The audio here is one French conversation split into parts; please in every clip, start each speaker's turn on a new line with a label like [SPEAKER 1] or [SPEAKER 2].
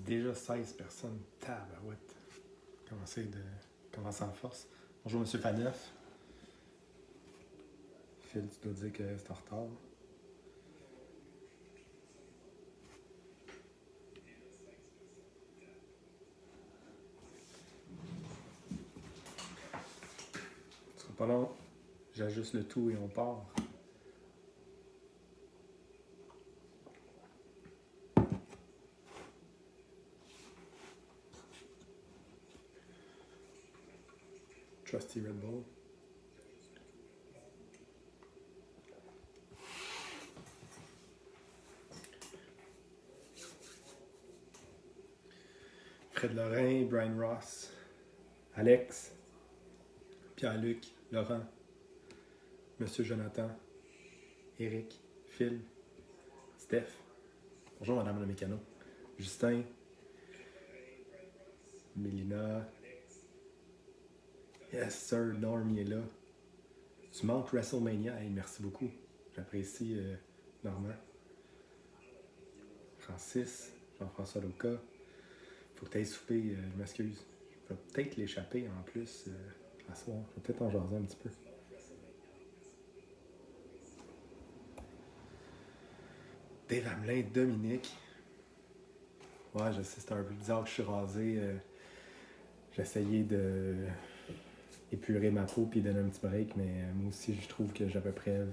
[SPEAKER 1] Déjà 16 personnes. Tabarouette. Commencer en force. Bonjour, M. Faneuf. Phil, tu dois dire que c'est en retard. Ce sera pas long. J'ajuste le tout et on part. Trusty Red Bull. Fred Lorrain, Brian Ross, Alex, Pierre-Luc, Laurent, Monsieur Jonathan, Eric, Phil, Steph. Bonjour Madame le mécano. Justin, Mélina. Yes sir, Norm il est là. Tu manques WrestleMania. Hey, merci beaucoup. J'apprécie Normand. Francis, Jean-François Loca. Faut que tu ailles souper, je m'excuse. Je vais peut-être l'échapper en plus à soir. Je vais peut-être en jaser un petit peu. Dave Hamelin, Dominique. Ouais, je sais, c'est un peu bizarre que je suis rasé. J'essayais de épurer ma peau puis donner un petit break, mais moi aussi, je trouve que j'ai à peu près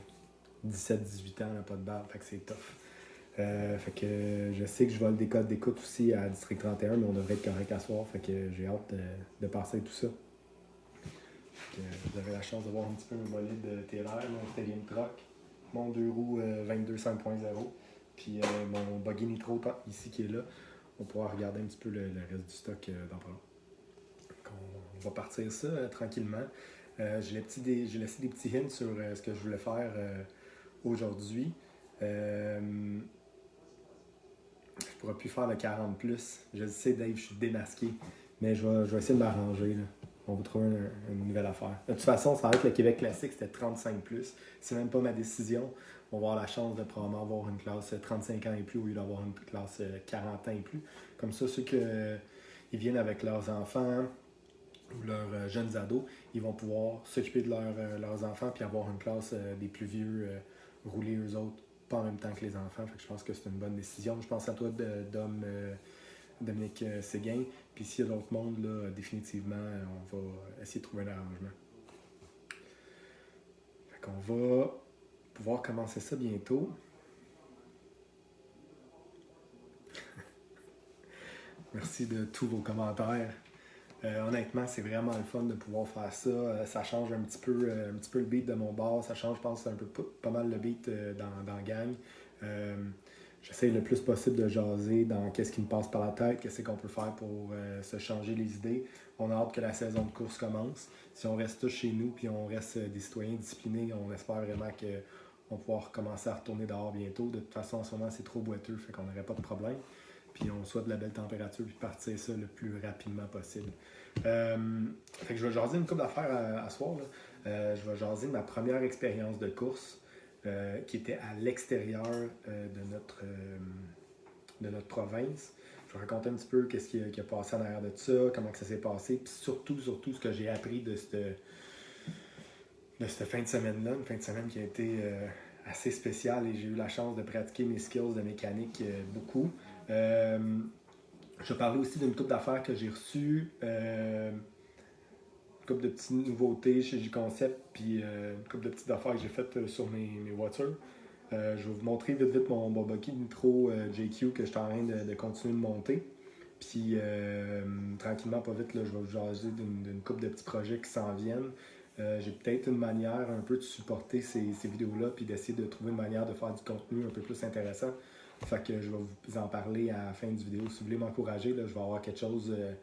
[SPEAKER 1] 17-18 ans, là, pas de barbe, fait que c'est tough. Fait que je sais que je vole des codes d'écoute aussi à District 31, mais on devrait être correct à soir, fait que j'ai hâte de passer tout ça. J'avais la chance de voir un petit peu mon bolide de TLR, mon Stellium Truck, mon 2 roues 22 5.0, puis mon buggy nitro ici qui est là. On pourra regarder un petit peu le reste du stock dans pas long. On va partir ça tranquillement. J'ai laissé des petits hints sur ce que je voulais faire aujourd'hui. Je pourrais plus faire le 40 plus. Je sais, Dave, je suis démasqué, mais je vais essayer de m'arranger. Là. On va trouver une nouvelle affaire. De toute façon, ça va être le Québec classique, c'était 35 plus. C'est même pas ma décision. On va avoir la chance de probablement avoir une classe 35 ans et plus au lieu d'avoir une classe 40 ans et plus. Comme ça, ceux qui viennent avec leurs enfants ou leurs jeunes ados, ils vont pouvoir s'occuper de leurs enfants puis avoir une classe des plus vieux rouler eux autres, pas en même temps que les enfants. Fait que je pense que c'est une bonne décision. Je pense à toi, Dominique Séguin. Puis s'il y a d'autres mondes, là, définitivement, on va essayer de trouver un arrangement. Fait qu'on va pouvoir commencer ça bientôt. Merci de tous vos commentaires. Honnêtement, c'est vraiment le fun de pouvoir faire ça. Ça change un petit peu le beat de mon bar. Ça change, je pense, un peu pas mal le beat dans la gang. J'essaie le plus possible de jaser dans qu'est-ce qui me passe par la tête, qu'est-ce qu'on peut faire pour se changer les idées. On a hâte que la saison de course commence. Si on reste tous chez nous puis on reste des citoyens disciplinés, on espère vraiment qu'on va pouvoir commencer à retourner dehors bientôt. De toute façon, en ce moment, c'est trop boiteux, fait qu'on n'aurait pas de problème. Puis on souhaite de la belle température puis partir ça le plus rapidement possible. Fait que je vais jaser une couple d'affaires à soir. Je vais jaser de ma première expérience de course qui était à l'extérieur de notre province. Je vais raconter un petit peu qu'est-ce qui a passé en arrière de ça, comment que ça s'est passé, puis surtout ce que j'ai appris de cette fin de semaine-là, une fin de semaine qui a été assez spéciale et j'ai eu la chance de pratiquer mes skills de mécanique beaucoup. Je vais parler aussi d'une couple d'affaires que j'ai reçues, une couple de petites nouveautés chez J-Concept, puis une couple de petites affaires que j'ai faites sur mes voitures. Je vais vous montrer vite mon buggy Nitro JQ que je suis en train de continuer de monter. Puis tranquillement, pas vite, là, je vais vous jaser d'une couple de petits projets qui s'en viennent. J'ai peut-être une manière un peu de supporter ces vidéos-là puis d'essayer de trouver une manière de faire du contenu un peu plus intéressant. Fait que je vais vous en parler à la fin du vidéo. Si vous voulez m'encourager, là, je vais avoir quelque chose. Je vais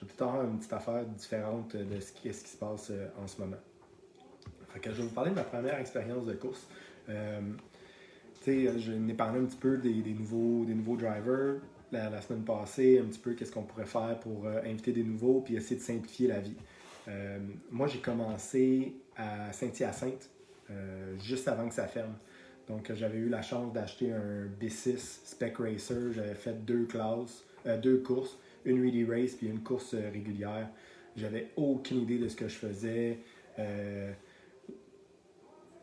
[SPEAKER 1] peut-être avoir une petite affaire différente de ce qui se passe en ce moment. Fait que je vais vous parler de ma première expérience de course. Je n'ai parlé un petit peu des nouveaux drivers la semaine passée, un petit peu qu'est-ce qu'on pourrait faire pour inviter des nouveaux puis essayer de simplifier la vie. Moi, j'ai commencé à Saint-Hyacinthe juste avant que ça ferme. Donc, j'avais eu la chance d'acheter un B6 Spec Racer. J'avais fait 2 classes. 2 courses, une relay race puis une course régulière. J'avais aucune idée de ce que je faisais.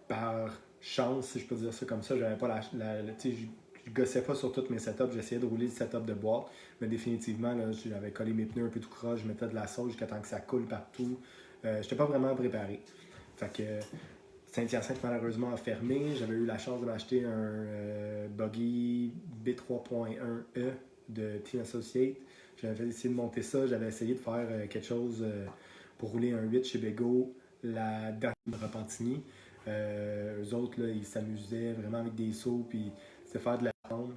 [SPEAKER 1] Par chance, si je peux dire ça comme ça, j'avais pas je gossais pas sur tous mes setups, j'essayais de rouler le setup de boîte, mais définitivement, là, j'avais collé mes pneus un peu tout croche, je mettais de la sauce jusqu'à temps que ça coule partout. J'étais pas vraiment préparé. Fait que Saint-Hyacinthe, malheureusement, a fermé. J'avais eu la chance de m'acheter un buggy B3.1E de Team Associate. J'avais essayé de monter ça. J'avais essayé de faire quelque chose pour rouler un 8 chez Bego, la dernière de Repentigny. Eux autres, là, ils s'amusaient vraiment avec des sauts, puis c'était faire de la ronde.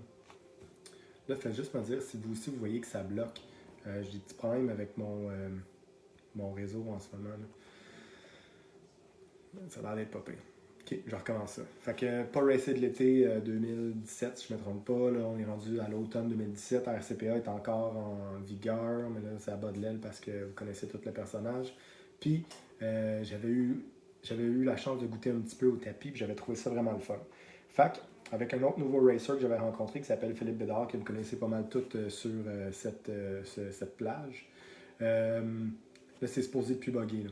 [SPEAKER 1] Là, faites juste me dire si vous aussi vous voyez que ça bloque. J'ai des petits problèmes avec mon réseau en ce moment. Là. Ça a l'air d'être pas pire. Ok, je recommence ça. Fait que pas racer de l'été 2017, si je me trompe pas. Là, on est rendu à l'automne 2017. RCPA est encore en vigueur, mais là, c'est à bas de l'aile parce que vous connaissez tout le personnage. Puis, j'avais eu la chance de goûter un petit peu au tapis, puis j'avais trouvé ça vraiment le fun. Fait que, avec un autre nouveau racer que j'avais rencontré qui s'appelle Philippe Bédard, que vous connaissez pas mal toutes sur cette plage. Là, c'est supposé plus buggy. Là.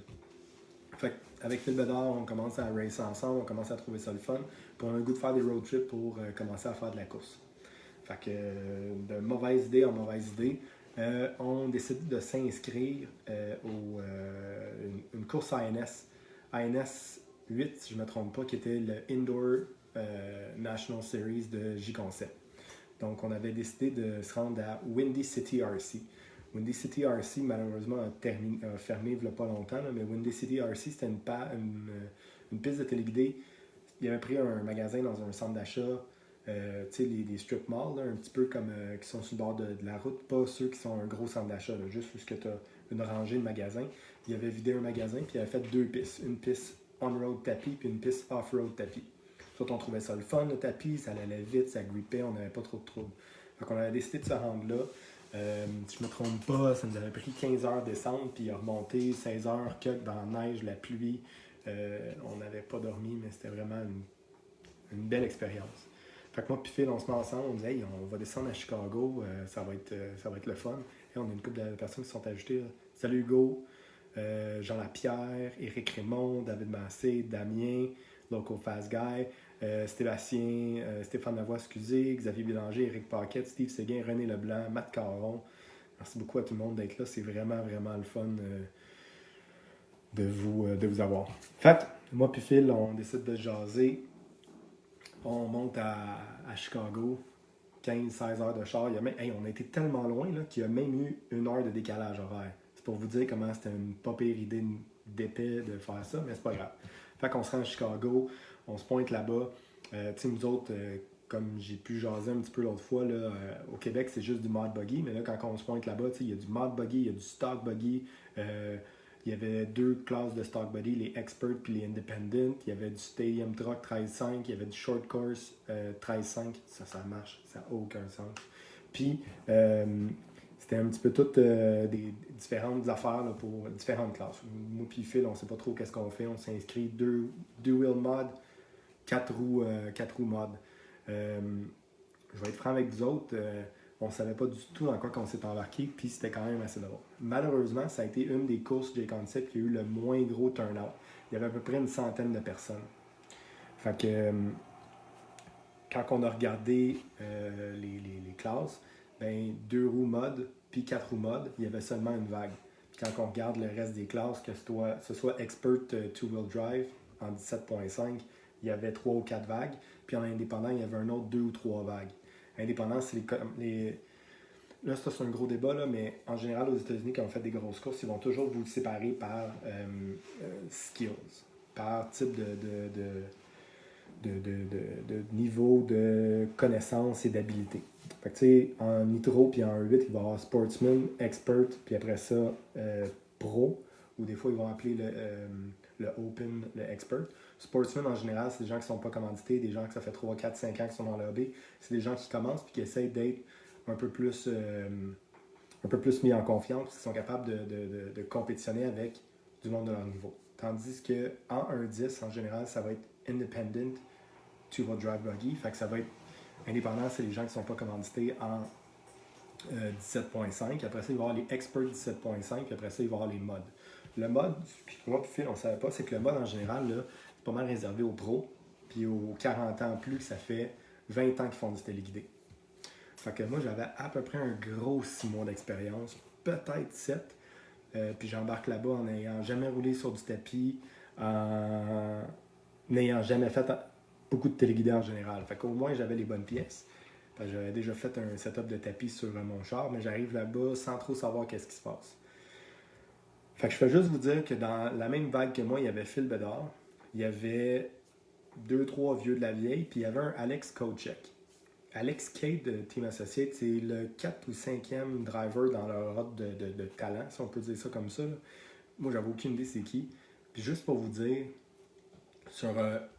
[SPEAKER 1] Fait avec Phil Bedard, on commence à racer ensemble, on commence à trouver ça le fun. Puis on a le goût de faire des road trips pour commencer à faire de la course. Fait que de mauvaise idée en mauvaise idée, on décide de s'inscrire une course ANS. ANS 8, si je ne me trompe pas, qui était le Indoor National Series de J-Concept. Donc on avait décidé de se rendre à Windy City RC. Windy City RC, malheureusement, a fermé il n'y a pas longtemps, là, mais Windy City RC, c'était une piste de téléguidé. Il avait pris un magasin dans un centre d'achat, tu sais, les strip malls, là, un petit peu comme qui sont sur le bord de la route, pas ceux qui sont un gros centre d'achat, là, juste où tu as une rangée de magasins. Il avait vidé un magasin, puis il avait fait 2 pistes. Une piste on-road tapis, puis une piste off-road tapis. Soit on trouvait ça le fun, le tapis, ça allait vite, ça grippait, on n'avait pas trop de troubles. Donc on avait décidé de se rendre là. Si je ne me trompe pas, ça nous avait pris 15 heures de descendre, puis il a remonté 16 heures dans la neige, la pluie. On n'avait pas dormi, mais c'était vraiment une belle expérience. Fait que moi et Phil, on se met ensemble, on dit hey, on va descendre à Chicago, ça va être le fun. Et on a une couple de personnes qui sont ajoutées. Là. Salut Hugo, Jean Lapierre, Éric Raymond, David Massé, Damien, Local Fast Guy, Stéphane Lavoie, excusez, Xavier Bélanger, Éric Paquette, Steve Séguin, René Leblanc, Matt Caron. Merci beaucoup à tout le monde d'être là. C'est vraiment, vraiment le fun de vous avoir. Fait moi puis Phil, on décide de jaser. On monte à Chicago. 15-16 heures de char. On a été tellement loin là, qu'il y a même eu 1 heure de décalage horaire. C'est pour vous dire comment c'était une pas pire idée d'épais de faire ça, mais c'est pas grave. Fait qu'on se rend à Chicago, on se pointe là-bas. Nous autres, comme j'ai pu jaser un petit peu l'autre fois, là, au Québec, c'est juste du mod buggy, mais là, quand on se pointe là-bas, il y a du mod buggy, il y a du stock buggy. Il y avait 2 classes de stock buggy, les expert puis les independent. Il y avait du stadium truck 13.5, il y avait du short course 13.5. Ça marche, ça n'a aucun sens. Puis, c'était un petit peu toutes des différentes affaires là, pour différentes classes. Moi puis Phil, on ne sait pas trop qu'est-ce qu'on fait. On s'inscrit 2 wheel mod, 4 roues mod. Je vais être franc avec vous autres. On ne savait pas du tout dans quoi on s'est embarqué, puis c'était quand même assez drôle. Malheureusement, ça a été une des courses J-Concept qui a eu le moins gros turnout. Il y avait à peu près une centaine de personnes. Fait que quand on a regardé les classes, ben 2 roues mod puis 4 roues mod, il y avait seulement une vague. Puis quand on regarde le reste des classes, que ce soit Expert 2-wheel drive en 17.5, il y avait 3 ou 4 vagues. Puis en indépendant, il y avait un autre 2 ou 3 vagues. Indépendant, c'est là, c'est un gros débat, là, mais en général, aux États-Unis, quand on fait des grosses courses, ils vont toujours vous séparer par skills, par type de niveau de connaissance et d'habilité. Fait que, tu sais, en nitro puis en 8, il va y avoir sportsman, expert, puis après ça, pro, ou des fois, ils vont appeler le open, le expert. Sportsman, en général, c'est des gens qui ne sont pas commandités, des gens que ça fait 3, 4, 5 ans qu'ils sont dans le hobby. C'est des gens qui commencent puis qui essayent d'être un peu plus mis en confiance, qui sont capables de compétitionner avec du monde de leur niveau. Tandis qu'en 1-10, en général, ça va être independent, two-wheel drive buggy. Fait que ça va être indépendant, c'est les gens qui ne sont pas commandités en 17.5. Après ça, il va y avoir les Expert 17.5. Puis après ça, il va y avoir les modes. Le mode, moi puis Phil, on ne savait pas, c'est que le mode en général, là, c'est pas mal réservé aux pros. Puis aux 40 ans plus, ça fait 20 ans qu'ils font du téléguidé. Fait que moi, j'avais à peu près un gros 6 mois d'expérience, peut-être 7. Puis j'embarque là-bas en n'ayant jamais roulé sur du tapis, en n'ayant jamais fait beaucoup de téléguidé en général. Fait qu'au moins, j'avais les bonnes pièces. J'avais déjà fait un setup de tapis sur mon char, mais j'arrive là-bas sans trop savoir qu'est-ce qui se passe. Fait que je peux juste vous dire que dans la même vague que moi, il y avait Phil Bedard, il y avait deux, trois vieux de la vieille, puis il y avait un Alex Kocek. Alex Cade de Team Associate, c'est le 4 ou 5e driver dans leur ordre de talent, si on peut dire ça comme ça. Moi, j'avais aucune idée c'est qui. Puis juste pour vous dire, sur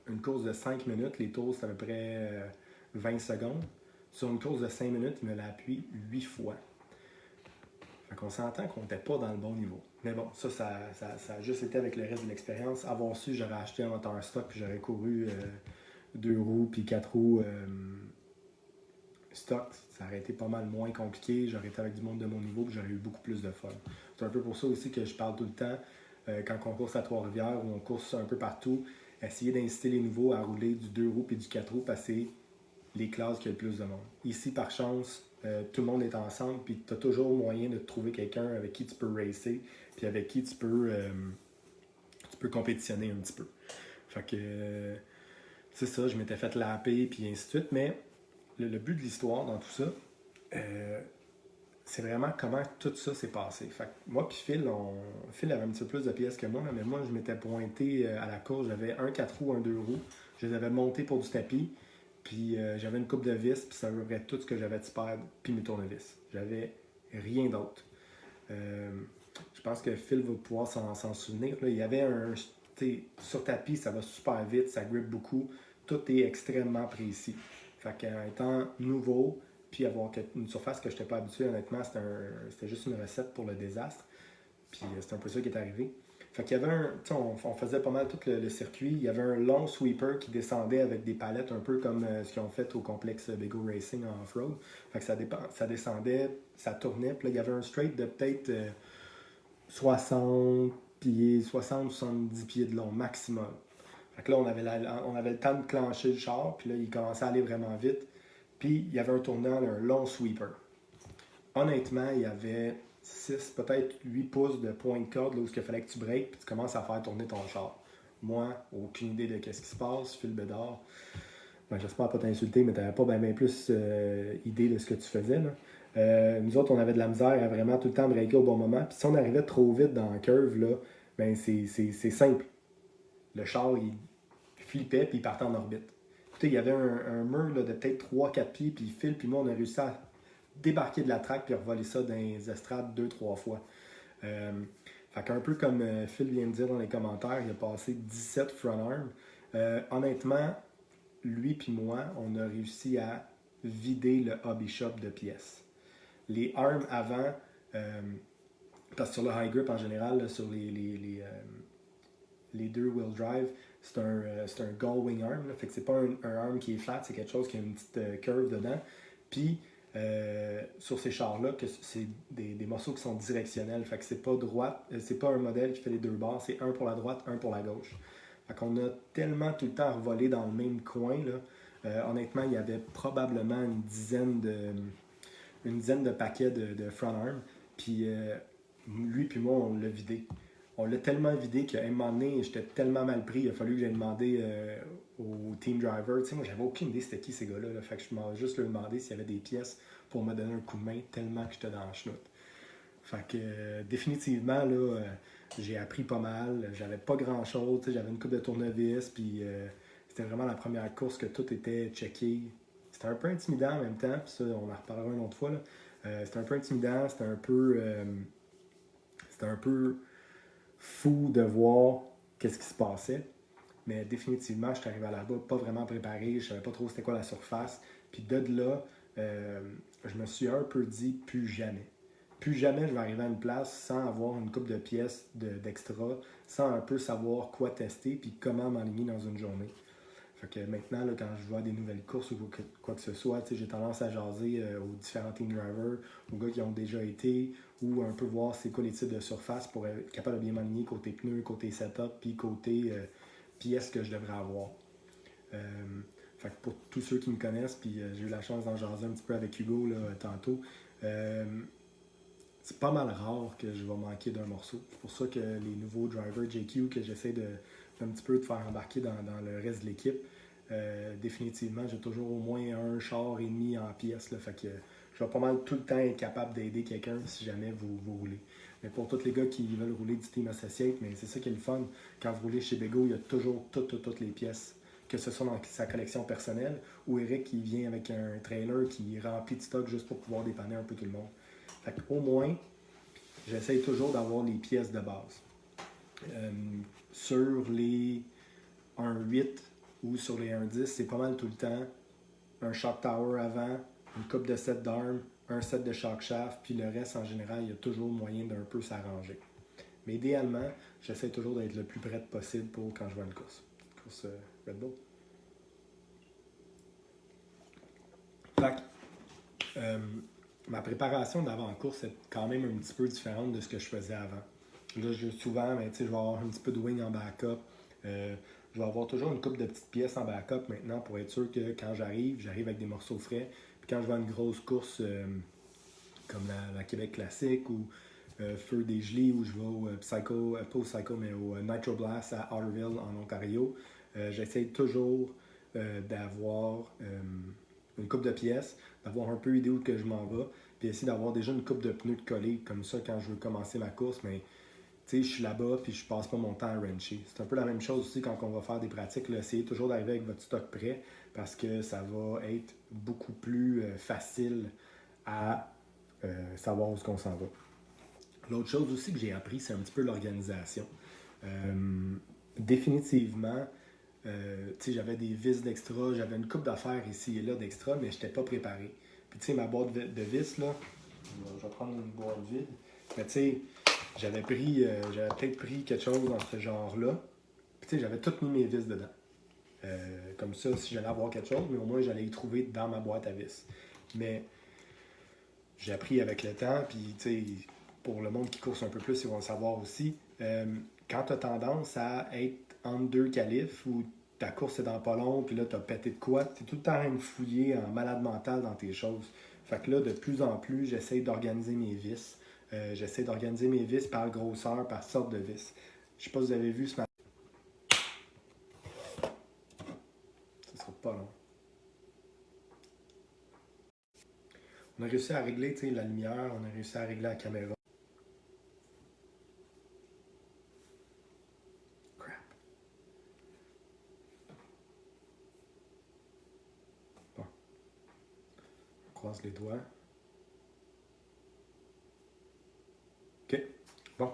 [SPEAKER 1] une course de 5 minutes, les tours, c'est à peu près 20 secondes. Sur une course de 5 minutes, il me l'a appuyé 8 fois. Fait qu'on s'entend qu'on n'était pas dans le bon niveau. Mais bon, ça a juste été avec le reste de l'expérience. Avoir su, j'aurais acheté un moteur stock, puis j'aurais couru 2 roues, puis 4 roues stock. Ça aurait été pas mal moins compliqué. J'aurais été avec du monde de mon niveau, puis j'aurais eu beaucoup plus de fun. C'est un peu pour ça aussi que je parle tout le temps, quand on course à Trois-Rivières, ou on course un peu partout, essayer d'inciter les nouveaux à rouler du 2 roues, puis du 4 roues, parce que c'est les classes qui a le plus de monde. Ici, par chance, tout le monde est ensemble, puis tu as toujours moyen de trouver quelqu'un avec qui tu peux racer, puis avec qui tu peux compétitionner un petit peu. Fait que, c'est ça, je m'étais fait lapper, puis ainsi de suite, mais le but de l'histoire dans tout ça, c'est vraiment comment tout ça s'est passé. Fait que moi puis Phil avait un petit peu plus de pièces que moi, mais moi, je m'étais pointé à la course, j'avais un 4 roues, un 2 roues, je les avais montés pour du tapis, puis j'avais une coupe de vis, puis ça à peu près tout ce que j'avais de spare, puis mes tournevis. J'avais rien d'autre. Je pense que Phil va pouvoir s'en souvenir. Là, il y avait sur tapis, ça va super vite, ça grippe beaucoup. Tout est extrêmement précis. Fait qu'en étant nouveau, puis avoir une surface que je n'étais pas habitué, honnêtement, c'était juste une recette pour le désastre. Puis c'est un peu ça qui est arrivé. Fait qu'il y avait on faisait pas mal tout le circuit. Il y avait un long sweeper qui descendait avec des palettes, un peu comme ce qu'ils ont fait au complexe Bego Racing en off-road. Fait que ça descendait, ça tournait. Puis là, il y avait un straight de peut-être 60 pieds, 70 pieds de long maximum. Fait que là, on avait le temps de clencher le char. Puis là, il commençait à aller vraiment vite. Puis il y avait un tournant, un long sweeper. Honnêtement, il y avait 6, peut-être 8 pouces de point de corde là, où il fallait que tu breaks puis tu commences à faire tourner ton char. Moi, aucune idée de ce qui se passe. Phil Bedard, j'espère pas t'insulter, mais tu n'avais pas bien plus idée de ce que tu faisais. Là. Nous autres, on avait de la misère à vraiment tout le temps breaker au bon moment. Puis si on arrivait trop vite dans la curve, là, ben c'est simple. Le char, il flippait puis il partait en orbite. Écoutez, il y avait un mur là, de peut-être 3-4 pieds, puis Phil puis moi, on a réussi à débarquer de la track puis revoler ça dans les estrades 2-3 fois. Fait qu'un peu comme Phil vient de dire dans les commentaires, il a passé 17 front arms. Honnêtement, lui puis moi, on a réussi à vider le hobby shop de pièces. Les arms avant, parce que sur le high grip en général, là, sur les deux wheel drive, c'est un gull wing arm. Là. Fait que c'est pas un arm qui est flat, c'est quelque chose qui a une petite curve dedans. Puis sur ces chars-là, que c'est des morceaux qui sont directionnels. Fait que c'est pas droite, c'est pas un modèle qui fait les deux bords, c'est un pour la droite, un pour la gauche. Fait qu'on a tellement tout le temps revolé dans le même coin. Là. Honnêtement, il y avait probablement une dizaine de paquets de front arm. Puis lui puis moi, on l'a vidé. On l'a tellement vidé qu'à un moment donné, j'étais tellement mal pris, il a fallu que j'aille demander au team driver. Tu sais, moi, j'avais aucune idée c'était qui ces gars-là. Là. Fait que je m'en juste leur demander s'il y avait des pièces pour me donner un coup de main tellement que j'étais dans la chenoute. Fait que définitivement, là, j'ai appris pas mal. J'avais pas grand-chose. Tu sais, j'avais une coupe de tournevis, puis c'était vraiment la première course que tout était checké. C'était un peu intimidant en même temps, puis ça, on en reparlera une autre fois. Là. C'était un peu intimidant, c'était un peu fou de voir qu'est-ce qui se passait. Mais définitivement, je suis arrivé là-bas pas vraiment préparé, je savais pas trop c'était quoi la surface. Puis de là, je me suis un peu dit plus jamais. Plus jamais je vais arriver à une place sans avoir une coupe de pièces d'extra, sans un peu savoir quoi tester puis comment m'aligner dans une journée. Fait que maintenant, là, quand je vois des nouvelles courses ou quoi que ce soit, j'ai tendance à jaser aux différents team drivers, aux gars qui ont déjà été, ou un peu voir c'est quoi les types de surface pour être capable de bien m'aligner côté pneus, côté setup, puis côté pièces que je devrais avoir. Fait que pour tous ceux qui me connaissent, puis j'ai eu la chance d'en jaser un petit peu avec Hugo là, tantôt, c'est pas mal rare que je vais manquer d'un morceau. C'est pour ça que les nouveaux drivers JQ que j'essaie d'un petit peu de faire embarquer dans le reste de l'équipe, définitivement, j'ai toujours au moins un char et demi en pièces. Là, fait que je vais pas mal tout le temps être capable d'aider quelqu'un si jamais vous roulez. Mais pour tous les gars qui veulent rouler du Team Associate, mais c'est ça qui est le fun. Quand vous roulez chez Bego, il y a toujours toutes les pièces. Que ce soit dans sa collection personnelle ou Eric qui vient avec un trailer qui est rempli de stock juste pour pouvoir dépanner un peu tout le monde. Fait qu'au moins, j'essaye toujours d'avoir les pièces de base. Sur les 1.8 ou sur les 1.10, c'est pas mal tout le temps un shock tower avant, une coupe de set d'armes, un set de shock shaft, puis le reste, en général, il y a toujours moyen d'un peu s'arranger. Mais idéalement, j'essaie toujours d'être le plus près possible pour quand je vois une course. Une course Red Bull. Fait que, ma préparation d'avant-course est quand même un petit peu différente de ce que je faisais avant. Là, souvent, je vais avoir un petit peu de wing en backup. Je vais avoir toujours une couple de petites pièces en backup maintenant pour être sûr que quand j'arrive avec des morceaux frais. Puis quand je vais à une grosse course comme la Québec Classique ou Feu des Gelées où je vais au pas au Psycho, mais au Nitro Blast à Otterville en Ontario, j'essaie toujours d'avoir une coupe de pièces, d'avoir un peu idée où que je m'en vais, puis essayer d'avoir déjà une coupe de pneus de collés comme ça quand je veux commencer ma course, mais je suis là-bas puis je passe pas mon temps à wrencher. C'est un peu la même chose aussi quand on va faire des pratiques. Là, essayez toujours d'arriver avec votre stock prêt parce que ça va être beaucoup plus facile à savoir où est-ce qu'on s'en va. L'autre chose aussi que j'ai appris, c'est un petit peu l'organisation. Définitivement, j'avais des vis d'extra, j'avais une coupe d'affaires ici et là d'extra, mais je n'étais pas préparé. Puis ma boîte de vis, là, je vais prendre une boîte vide, mais j'avais peut-être pris quelque chose dans ce genre-là, puis j'avais toutes mis mes vis dedans. Comme ça, si j'allais avoir quelque chose, mais au moins j'allais y trouver dans ma boîte à vis. Mais j'ai appris avec le temps, puis pour le monde qui course un peu plus, ils vont le savoir aussi. Quand tu as tendance à être entre deux qualifs ou ta course est dans pas long, puis là tu as pété de quoi, tu es tout le temps en train de fouiller en malade mental dans tes choses. Fait que là, de plus en plus, j'essaie d'organiser mes vis. J'essaie d'organiser mes vis par grosseur, par sorte de vis. Je sais pas si vous avez vu ce matin. Ça sera pas long. On a réussi à régler la lumière, on a réussi à régler la caméra. Crap. Bon. On croise les doigts. OK. Bon.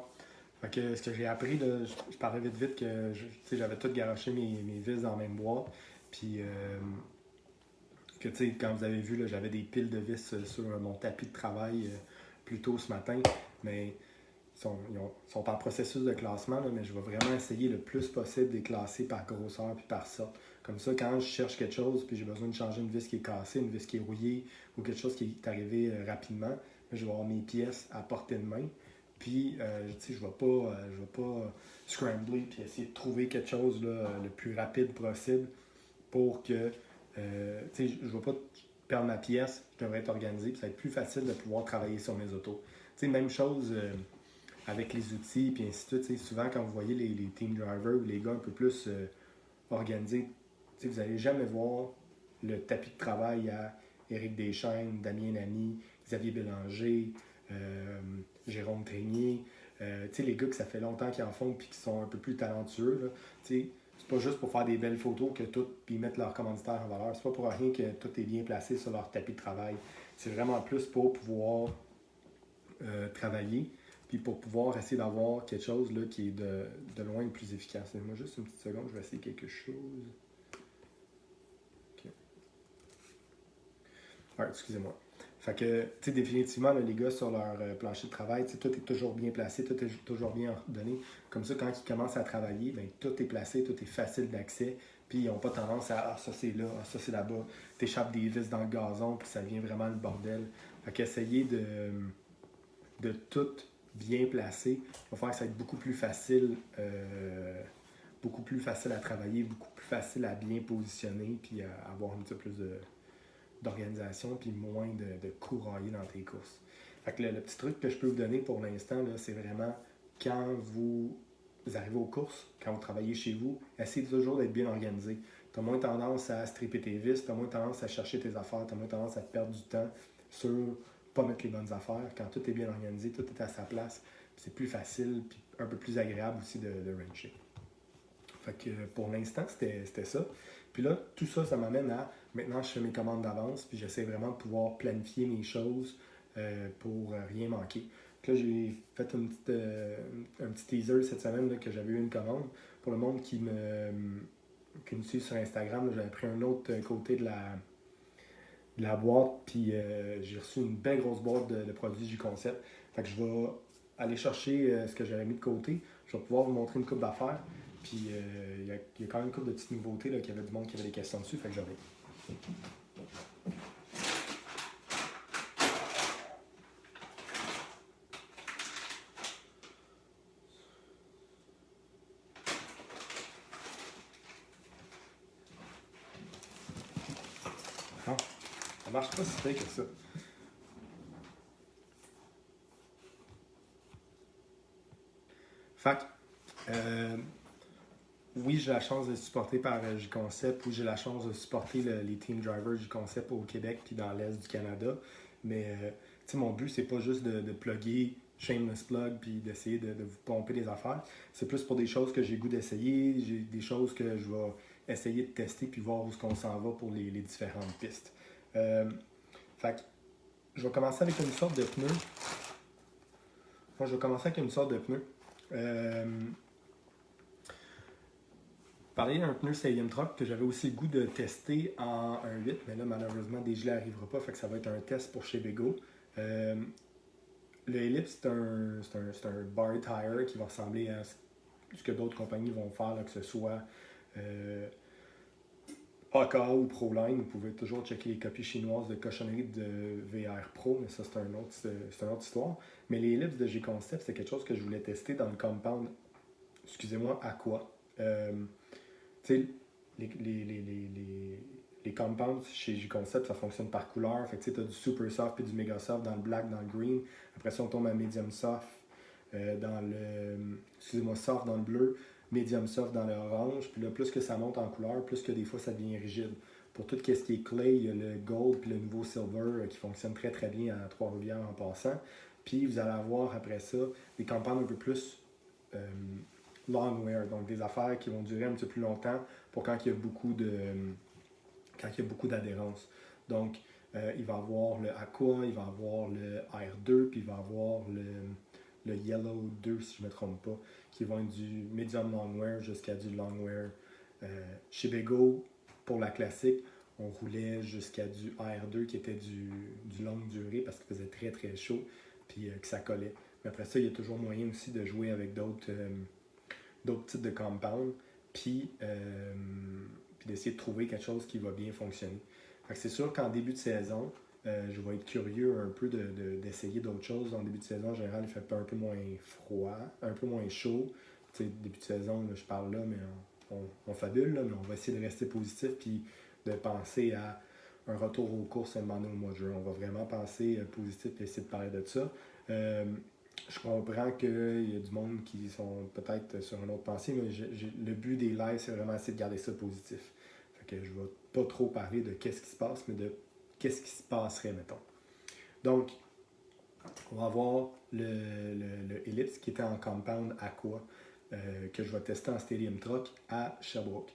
[SPEAKER 1] Fait que ce que j'ai appris, là, je parlais vite que j'avais tout garoché mes vis dans la même boîte. Puis que quand vous avez vu, là, j'avais des piles de vis sur mon tapis de travail plus tôt ce matin. Mais ils sont en processus de classement, là, mais je vais vraiment essayer le plus possible de les classer par grosseur puis par sorte. Comme ça, quand je cherche quelque chose puis j'ai besoin de changer une vis qui est cassée, une vis qui est rouillée ou quelque chose qui est arrivé rapidement, je vais avoir mes pièces à portée de main. Puis, je ne vais pas scrambler puis essayer de trouver quelque chose là, le plus rapide possible pour que, je ne vais pas perdre ma pièce, je devrais être organisé, puis ça va être plus facile de pouvoir travailler sur mes autos. Même chose avec les outils, puis ainsi de suite. Souvent, quand vous voyez les team drivers ou les gars un peu plus organisés, vous n'allez jamais voir le tapis de travail à Éric Deschaines, Damien Lamy, Xavier Bélanger, Jérôme Trégnier. Les gars que ça fait longtemps qu'ils en font et qui sont un peu plus talentueux. C'est pas juste pour faire des belles photos que tout, puis mettre leur commanditaire en valeur. C'est pas pour rien que tout est bien placé sur leur tapis de travail. C'est vraiment plus pour pouvoir travailler, puis pour pouvoir essayer d'avoir quelque chose là, qui est de loin le plus efficace. Moi, juste une petite seconde, je vais essayer quelque chose. Okay. Ouais, excusez-moi. Fait que, définitivement, là, les gars, sur leur plancher de travail, tout est toujours bien placé, tout est toujours bien ordonné. Comme ça, quand ils commencent à travailler, bien, tout est placé, tout est facile d'accès, Puis ils n'ont pas tendance à ça c'est là, ah, ça c'est là-bas, t'échappes des vis dans le gazon, puis ça devient vraiment le bordel. Fait qu'essayer de tout bien placer va faire que ça va être beaucoup plus facile à travailler, beaucoup plus facile à bien positionner, puis à avoir un petit peu plus d'organisation, puis moins de courailler dans tes courses. Fait que le petit truc que je peux vous donner pour l'instant, là, c'est vraiment quand vous arrivez aux courses, quand vous travaillez chez vous, essayez toujours d'être bien organisé. Tu as moins tendance à stripper tes vis, tu as moins tendance à chercher tes affaires, tu as moins tendance à te perdre du temps sur pas mettre les bonnes affaires. Quand tout est bien organisé, tout est à sa place, c'est plus facile puis un peu plus agréable aussi de rancher. Fait que pour l'instant, c'était ça. Puis là, tout ça, ça m'amène à maintenant, je fais mes commandes d'avance, puis j'essaie vraiment de pouvoir planifier mes choses pour rien manquer. Là, j'ai fait un petit teaser cette semaine là, que j'avais eu une commande. Pour le monde qui me suit sur Instagram, j'avais pris un autre côté de la boîte, puis j'ai reçu une belle grosse boîte de produits du concept. Fait que je vais aller chercher ce que j'avais mis de côté. Je vais pouvoir vous montrer une coupe d'affaires. Puis il y a quand même une couple de petites nouveautés là, qu'il y avait du monde qui avait des questions dessus. Fait que j'avais. Non, ça marche pas si bien que ça. Fait que, oui, j'ai la chance de supporter par J-Concept, oui, j'ai la chance de supporter les team drivers J-Concept au Québec puis dans l'Est du Canada. Mais, tu sais, mon but, c'est pas juste de plugger shameless plug puis d'essayer de vous pomper des affaires. C'est plus pour des choses que j'ai goût d'essayer, j'ai des choses que je vais essayer de tester puis voir où est-ce qu'on s'en va pour les différentes pistes. Fait que, je vais commencer avec une sorte de pneu. Moi, je vais commencer avec une sorte de pneu. Parler d'un pneu Stadium Truck que j'avais aussi le goût de tester en 1.8, mais là, malheureusement, dégelé n'arrivera pas, fait que ça va être un test pour chez Bego. Le Ellipse, c'est un bar tire qui va ressembler à ce que d'autres compagnies vont faire, là, que ce soit AK ou Proline. Vous pouvez toujours checker les copies chinoises de cochonneries de VR Pro, mais ça, c'est une autre histoire. Mais les Ellipses de G-Concept, c'est quelque chose que je voulais tester dans le compound, excusez-moi, Aqua. Tu sais, les compounds chez J-Concept, ça fonctionne par couleur. Fait que tu sais, as du super soft et du méga soft dans le black, dans le green. Après ça, on tombe à medium soft dans le. Excusez-moi, soft dans le bleu, medium soft dans l'orange. Puis là, plus que ça monte en couleur, plus que des fois ça devient rigide. Pour tout ce qui est clay, il y a le gold puis le nouveau silver qui fonctionne très très bien à Trois-Rivières en passant. Puis vous allez avoir après ça des compounds un peu plus long wear, donc des affaires qui vont durer un petit peu plus longtemps pour quand il y a beaucoup d'adhérence. Donc, il va y avoir le Aqua, il va y avoir le R2, puis il va y avoir le Yellow 2, si je ne me trompe pas, qui vont être du medium long wear jusqu'à du long wear. Chez Bego, pour la classique, on roulait jusqu'à du R2 qui était du longue durée parce qu'il faisait très très chaud, puis que ça collait. Mais après ça, il y a toujours moyen aussi de jouer avec d'autres types de compounds, puis d'essayer de trouver quelque chose qui va bien fonctionner. C'est sûr qu'en début de saison, je vais être curieux un peu d'essayer d'autres choses. En début de saison, en général, il fait un peu moins froid, un peu moins chaud. T'sais, début de saison, là, je parle là, mais on fabule, là, mais on va essayer de rester positif puis de penser à un retour aux courses à un moment donné au mois de juin. On va vraiment penser positif et essayer de parler de ça. Je comprends qu'il y a du monde qui sont peut-être sur une autre pensée, mais le but des lives, c'est vraiment essayer de garder ça positif. Fait que je ne vais pas trop parler de qu'est-ce qui se passe, mais de qu'est-ce qui se passerait, mettons. Donc, on va avoir le Ellipse qui était en compound Aqua, que je vais tester en Stadium Truck à Sherbrooke.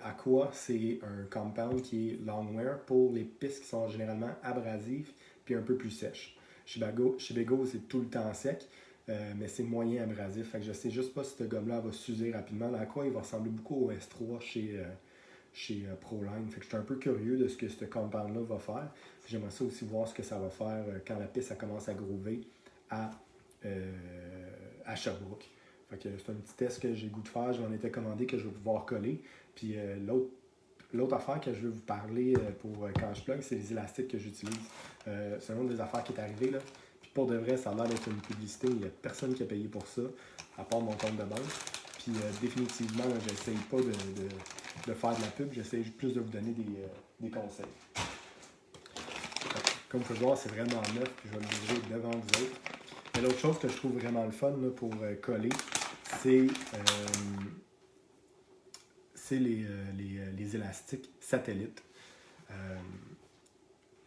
[SPEAKER 1] Aqua, c'est un compound qui est long wear pour les pistes qui sont généralement abrasives puis un peu plus sèches. Chez Bego, c'est tout le temps sec, mais c'est moyen abrasif. Fait que je sais juste pas si ce gomme-là va s'user rapidement. L'Aqua, il va ressembler beaucoup au S3 chez Proline. Fait que je suis un peu curieux de ce que ce compound-là va faire. J'aimerais ça aussi voir ce que ça va faire quand la piste ça commence à groover à Sherbrooke. Fait que c'est un petit test que j'ai le goût de faire, j'en étais commandé que je vais pouvoir coller. Puis l'autre affaire que je veux vous parler pour quand je plug, c'est les élastiques que j'utilise. C'est une autre des affaires qui est arrivée là. Puis pour de vrai, ça a l'air d'être une publicité, il n'y a personne qui a payé pour ça, à part mon compte de banque. Puis définitivement, j'essaye pas de faire de la pub, j'essaye plus de vous donner des conseils. Comme vous pouvez voir, c'est vraiment neuf, puis je vais le livrer devant vous autres. Mais l'autre chose que je trouve vraiment le fun là, pour coller, c'est les élastiques satellites.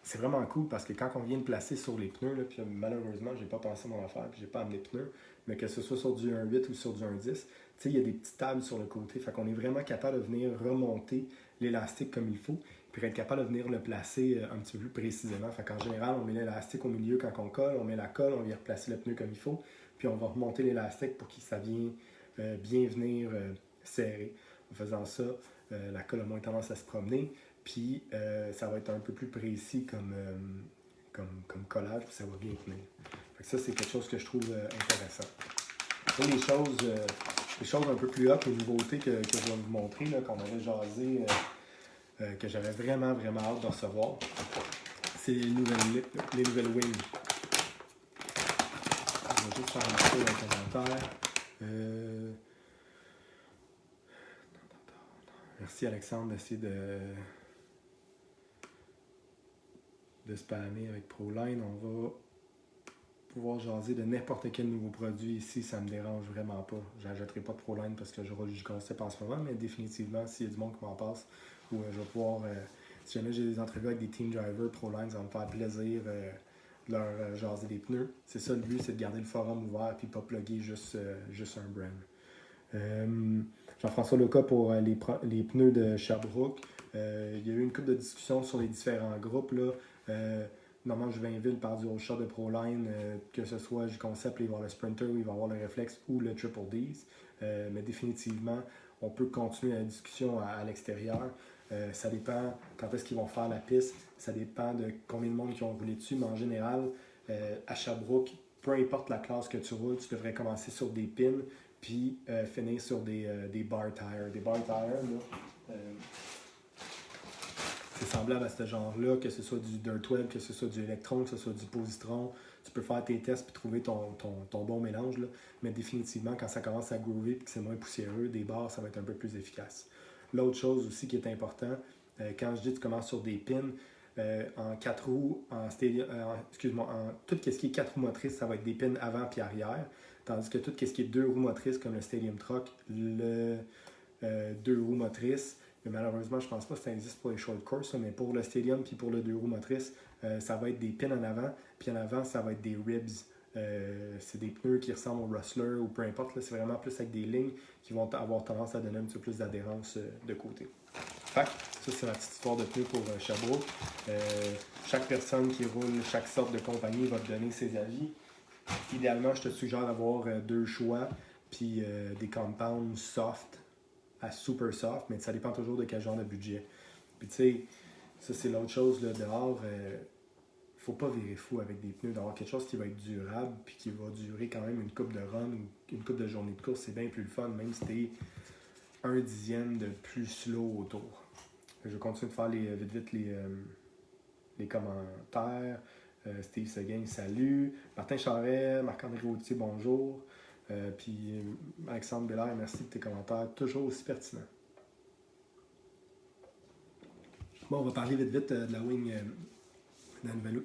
[SPEAKER 1] C'est vraiment cool parce que quand on vient de placer sur les pneus, là, puis malheureusement, j'ai pas pensé à mon affaire, puis j'ai pas amené de pneus, mais que ce soit sur du 1.8 ou sur du 1.10, il y a des petites tables sur le côté, fait qu'on est vraiment capable de venir remonter l'élastique comme il faut, puis être capable de venir le placer un petit peu plus précisément. Fait qu'en général, on met l'élastique au milieu quand on colle, on met la colle, on vient replacer le pneu comme il faut, puis on va remonter l'élastique pour que ça vienne bien venir serrer. En faisant ça, la colle a moins tendance à se promener, puis ça va être un peu plus précis comme collage, puis ça va bien tenir. Fait que ça, c'est quelque chose que je trouve intéressant. Et les choses un peu plus hautes, les nouveautés que je vais vous montrer, là, qu'on avait jasé, que j'avais vraiment, vraiment hâte de recevoir, c'est les nouvelles wings. Je vais juste faire un petit peu dans les commentaires. Merci Alexandre d'essayer de spammer avec ProLine. On va pouvoir jaser de n'importe quel nouveau produit ici, ça me dérange vraiment pas. J'achèterai pas de ProLine parce que je roule du concept en ce moment, mais définitivement, s'il y a du monde qui m'en passe, ou je vais pouvoir, si jamais j'ai des entrevues avec des team drivers ProLine, ça va me faire plaisir de leur jaser des pneus. C'est ça le but, c'est de garder le forum ouvert et pas plugger juste un brand. Jean-François Leca pour les pneus de Sherbrooke. Il y a eu une couple de discussions sur les différents groupes. Là. Normalement, Juvainville par du haut shot de ProLine, que ce soit du concept, il va y avoir le Sprinter, il va y avoir le Reflex ou le Triple D's. Mais définitivement, on peut continuer la discussion à l'extérieur. Ça dépend quand est-ce qu'ils vont faire la piste. Ça dépend de combien de monde qui ont roulé dessus. Mais en général, à Sherbrooke, peu importe la classe que tu roules, tu devrais commencer sur des pins puis finir sur des bar tires. Des bar tires, là, c'est semblable à ce genre-là, que ce soit du Dirt Web, que ce soit du Electron, que ce soit du Positron. Tu peux faire tes tests et trouver ton bon mélange. Là. Mais définitivement, quand ça commence à groover et que c'est moins poussiéreux, des bars, ça va être un peu plus efficace. L'autre chose aussi qui est important, quand je dis que tu commences sur des pins, en 4 roues, en tout ce qui est 4 roues motrices, ça va être des pins avant et arrière. Tandis que tout ce qui est 2 roues motrices, comme le Stadium Truck, le 2 roues motrices, mais malheureusement, je ne pense pas que ça existe pour les short course, mais pour le Stadium et pour le 2 roues motrices, ça va être des pins en avant, puis en avant, ça va être des ribs. C'est des pneus qui ressemblent au Rustler ou peu importe, là, c'est vraiment plus avec des lignes qui vont avoir tendance à donner un petit peu plus d'adhérence de côté. Fait ça, c'est ma petite histoire de pneus pour Sherbrooke. Chaque personne qui roule chaque sorte de compagnie va te donner ses avis. Idéalement, je te suggère d'avoir 2 choix, puis des compounds soft à super soft, mais ça dépend toujours de quel genre de budget. Puis tu sais, ça c'est l'autre chose, là, dehors, faut pas virer fou avec des pneus, d'avoir quelque chose qui va être durable, puis qui va durer quand même une coupe de run ou une coupe de journée de course, c'est bien plus le fun, même si t'es 1/10 de plus slow autour. Je vais continuer de faire vite les commentaires. Steve Seguin, salut. Martin Charret, Marc-André Gauthier, bonjour. Puis Alexandre Bélair, merci de tes commentaires, toujours aussi pertinents. Bon, on va parler vite de la wing, de la nouvelle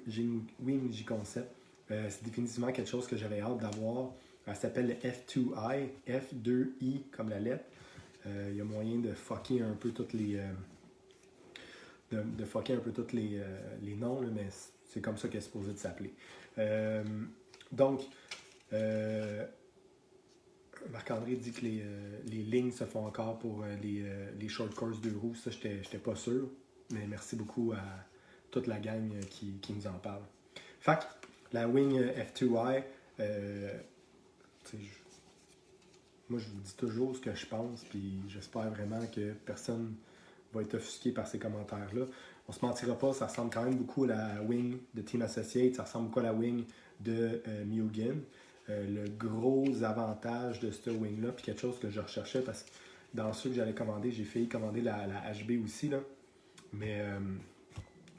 [SPEAKER 1] wing J-Concept. C'est définitivement quelque chose que j'avais hâte d'avoir. Elle s'appelle le F2I, F2I comme la lettre. Il y a moyen de fucker un peu toutes les... de fucker un peu tous les noms, là, mais c'est comme ça qu'elle est supposée de s'appeler. Donc, Marc-André dit que les lignes se font encore pour les short course 2 roues. Ça, j'étais pas sûr. Mais merci beaucoup à toute la gang qui nous en parle. Fait que, la Wing F2i, moi, je vous dis toujours ce que je pense, puis j'espère vraiment que personne va être offusqué par ces commentaires-là. On se mentira pas, ça ressemble quand même beaucoup à la Wing de Team Associate, ça ressemble beaucoup à la Wing de Mugen. le gros avantage de ce wing-là, puis quelque chose que je recherchais parce que dans ceux que j'allais commander, j'ai failli commander la HB aussi, là. Mais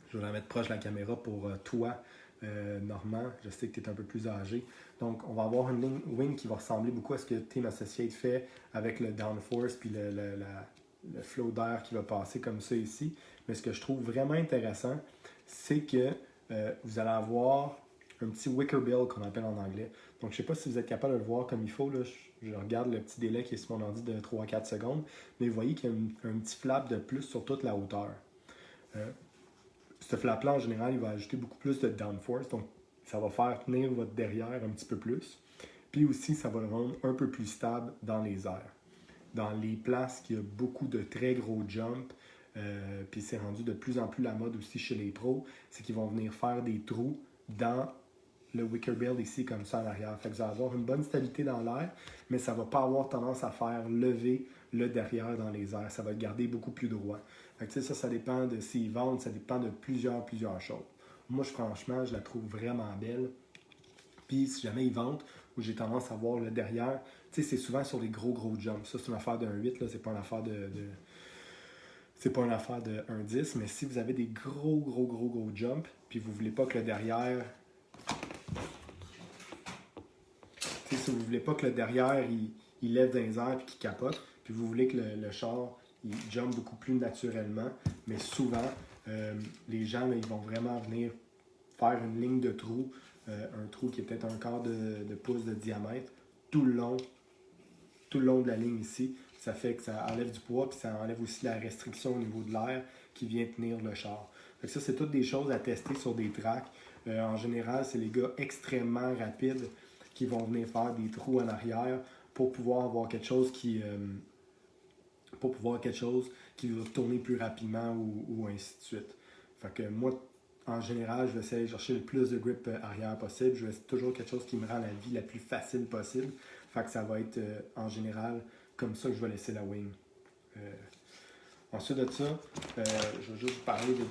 [SPEAKER 1] je vais la mettre proche de la caméra pour toi, Normand. Je sais que tu es un peu plus âgé. Donc, on va avoir une wing qui va ressembler beaucoup à ce que Team Associate fait avec le downforce puis le flow d'air qui va passer comme ça ici. Mais ce que je trouve vraiment intéressant, c'est que vous allez avoir un petit wicker bill qu'on appelle en anglais. Donc, je ne sais pas si vous êtes capable de le voir comme il faut. Là. Je regarde le petit délai qui est sur mon ordi de 3-4 secondes. Mais vous voyez qu'il y a un petit flap de plus sur toute la hauteur. Ce flap-là, en général, il va ajouter beaucoup plus de downforce. Donc, ça va faire tenir votre derrière un petit peu plus. Puis aussi, ça va le rendre un peu plus stable dans les airs. Dans les places qui a beaucoup de très gros jumps, puis c'est rendu de plus en plus la mode aussi chez les pros, c'est qu'ils vont venir faire des trous dans le wicker bill ici, comme ça en arrière. Fait que vous allez avoir une bonne stabilité dans l'air, mais ça ne va pas avoir tendance à faire lever le derrière dans les airs. Ça va le garder beaucoup plus droit. Fait que ça dépend de s'ils vendent, ça dépend de plusieurs choses. Moi, franchement, je la trouve vraiment belle. Puis si jamais ils vendent, où j'ai tendance à voir le derrière, tu sais, c'est souvent sur les gros jumps. Ça, c'est une affaire d'un 8, là, c'est pas une affaire c'est pas une affaire de 1,10, mais si vous avez des gros jumps, puis vous voulez pas que le derrière, si vous voulez pas que le derrière il lève dans les airs et qu'il capote, puis vous voulez que le char il jump beaucoup plus naturellement, mais souvent les gens là, ils vont vraiment venir faire une ligne de trou, un trou qui est peut-être un quart de pouce de diamètre, tout le long de la ligne ici. Ça fait que ça enlève du poids, puis ça enlève aussi la restriction au niveau de l'air qui vient tenir le char. Fait que ça, c'est toutes des choses à tester sur des tracks. En général, c'est les gars extrêmement rapides qui vont venir faire des trous en arrière pour pouvoir avoir quelque chose qui va tourner plus rapidement ou ainsi de suite. Fait que moi, en général, je vais essayer de chercher le plus de grip arrière possible. Je vais toujours quelque chose qui me rend la vie la plus facile possible. Fait que ça va être en général comme ça que je vais laisser la wing. Ensuite de ça, je vais juste vous parler d'un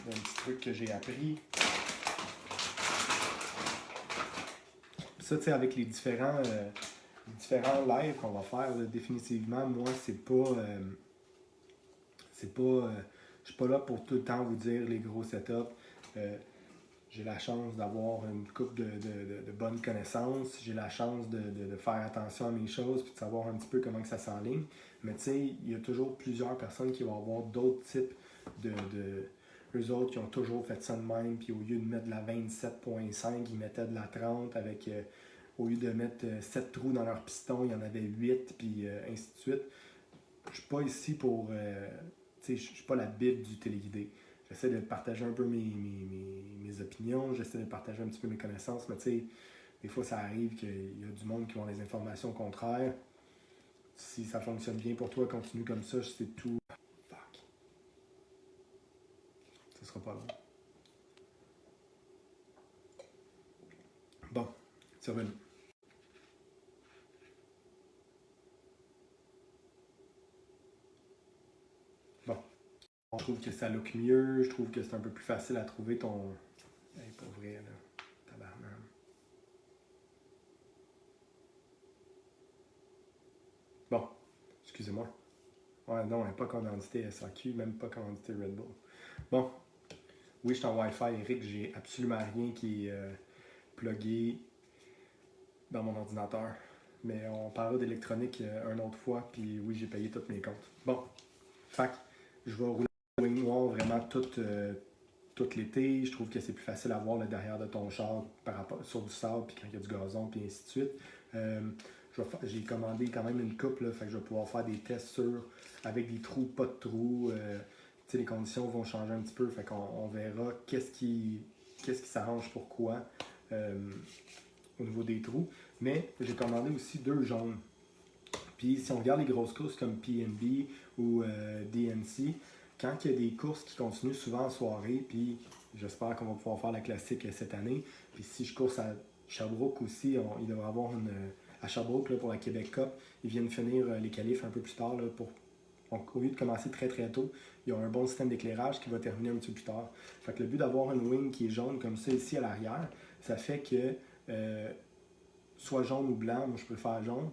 [SPEAKER 1] petit truc que j'ai appris. Ça, tu sais, avec les différents lives qu'on va faire, là, définitivement, moi, je suis pas là pour tout le temps vous dire les gros setups. J'ai la chance d'avoir une couple de bonnes connaissances. J'ai la chance de faire attention à mes choses puis de savoir un petit peu comment que ça s'enligne. Mais tu sais, il y a toujours plusieurs personnes qui vont avoir d'autres types eux autres qui ont toujours fait ça de même, puis au lieu de mettre de la 27.5, ils mettaient de la 30 avec, au lieu de mettre 7 trous dans leur piston, il y en avait 8, puis ainsi de suite. Je suis pas ici pour, je suis pas la bible du téléguidé. J'essaie de partager un peu mes opinions, j'essaie de partager un petit peu mes connaissances, mais tu sais, des fois ça arrive qu'il y a du monde qui ont les informations contraires. Si ça fonctionne bien pour toi, continue comme ça, c'est tout. Fuck. Ça sera pas long. Bon, c'est revenu. Bon. Je trouve que ça look mieux, je trouve que c'est un peu plus facile à trouver ton. Hey, pas vrai, là. Tabarnak. Bon, excusez-moi. Ouais, non, elle n'est pas commandité SAQ, même pas commandité Red Bull. Bon, oui, je suis en Wi-Fi, Eric, j'ai absolument rien qui est plugué dans mon ordinateur. Mais on parlera d'électronique une autre fois, puis oui, j'ai payé tous mes comptes. Bon, fac, je vais rouler le wing noir vraiment tout l'été. Je trouve que c'est plus facile à voir le derrière de ton char par rapport, sur du sable, puis quand il y a du gazon, puis ainsi de suite. J'ai commandé quand même une coupe, là, fait que je vais pouvoir faire des tests avec des trous, pas de trous. Les conditions vont changer un petit peu, fait qu'on verra qu'est-ce qui s'arrange pour quoi au niveau des trous. Mais j'ai commandé aussi 2 jaunes. Puis si on regarde les grosses courses comme PNB ou DNC, quand il y a des courses qui continuent souvent en soirée, puis j'espère qu'on va pouvoir faire la classique cette année. Puis si je course à Sherbrooke aussi, il devrait y avoir à Sherbrooke là, pour la Québec Cup, ils viennent finir les qualifs un peu plus tard. Là, donc, au lieu de commencer très tôt, ils ont un bon système d'éclairage qui va terminer un petit peu plus tard. Fait que le but d'avoir une wing qui est jaune comme ça ici à l'arrière, ça fait que soit jaune ou blanc, moi je préfère jaune,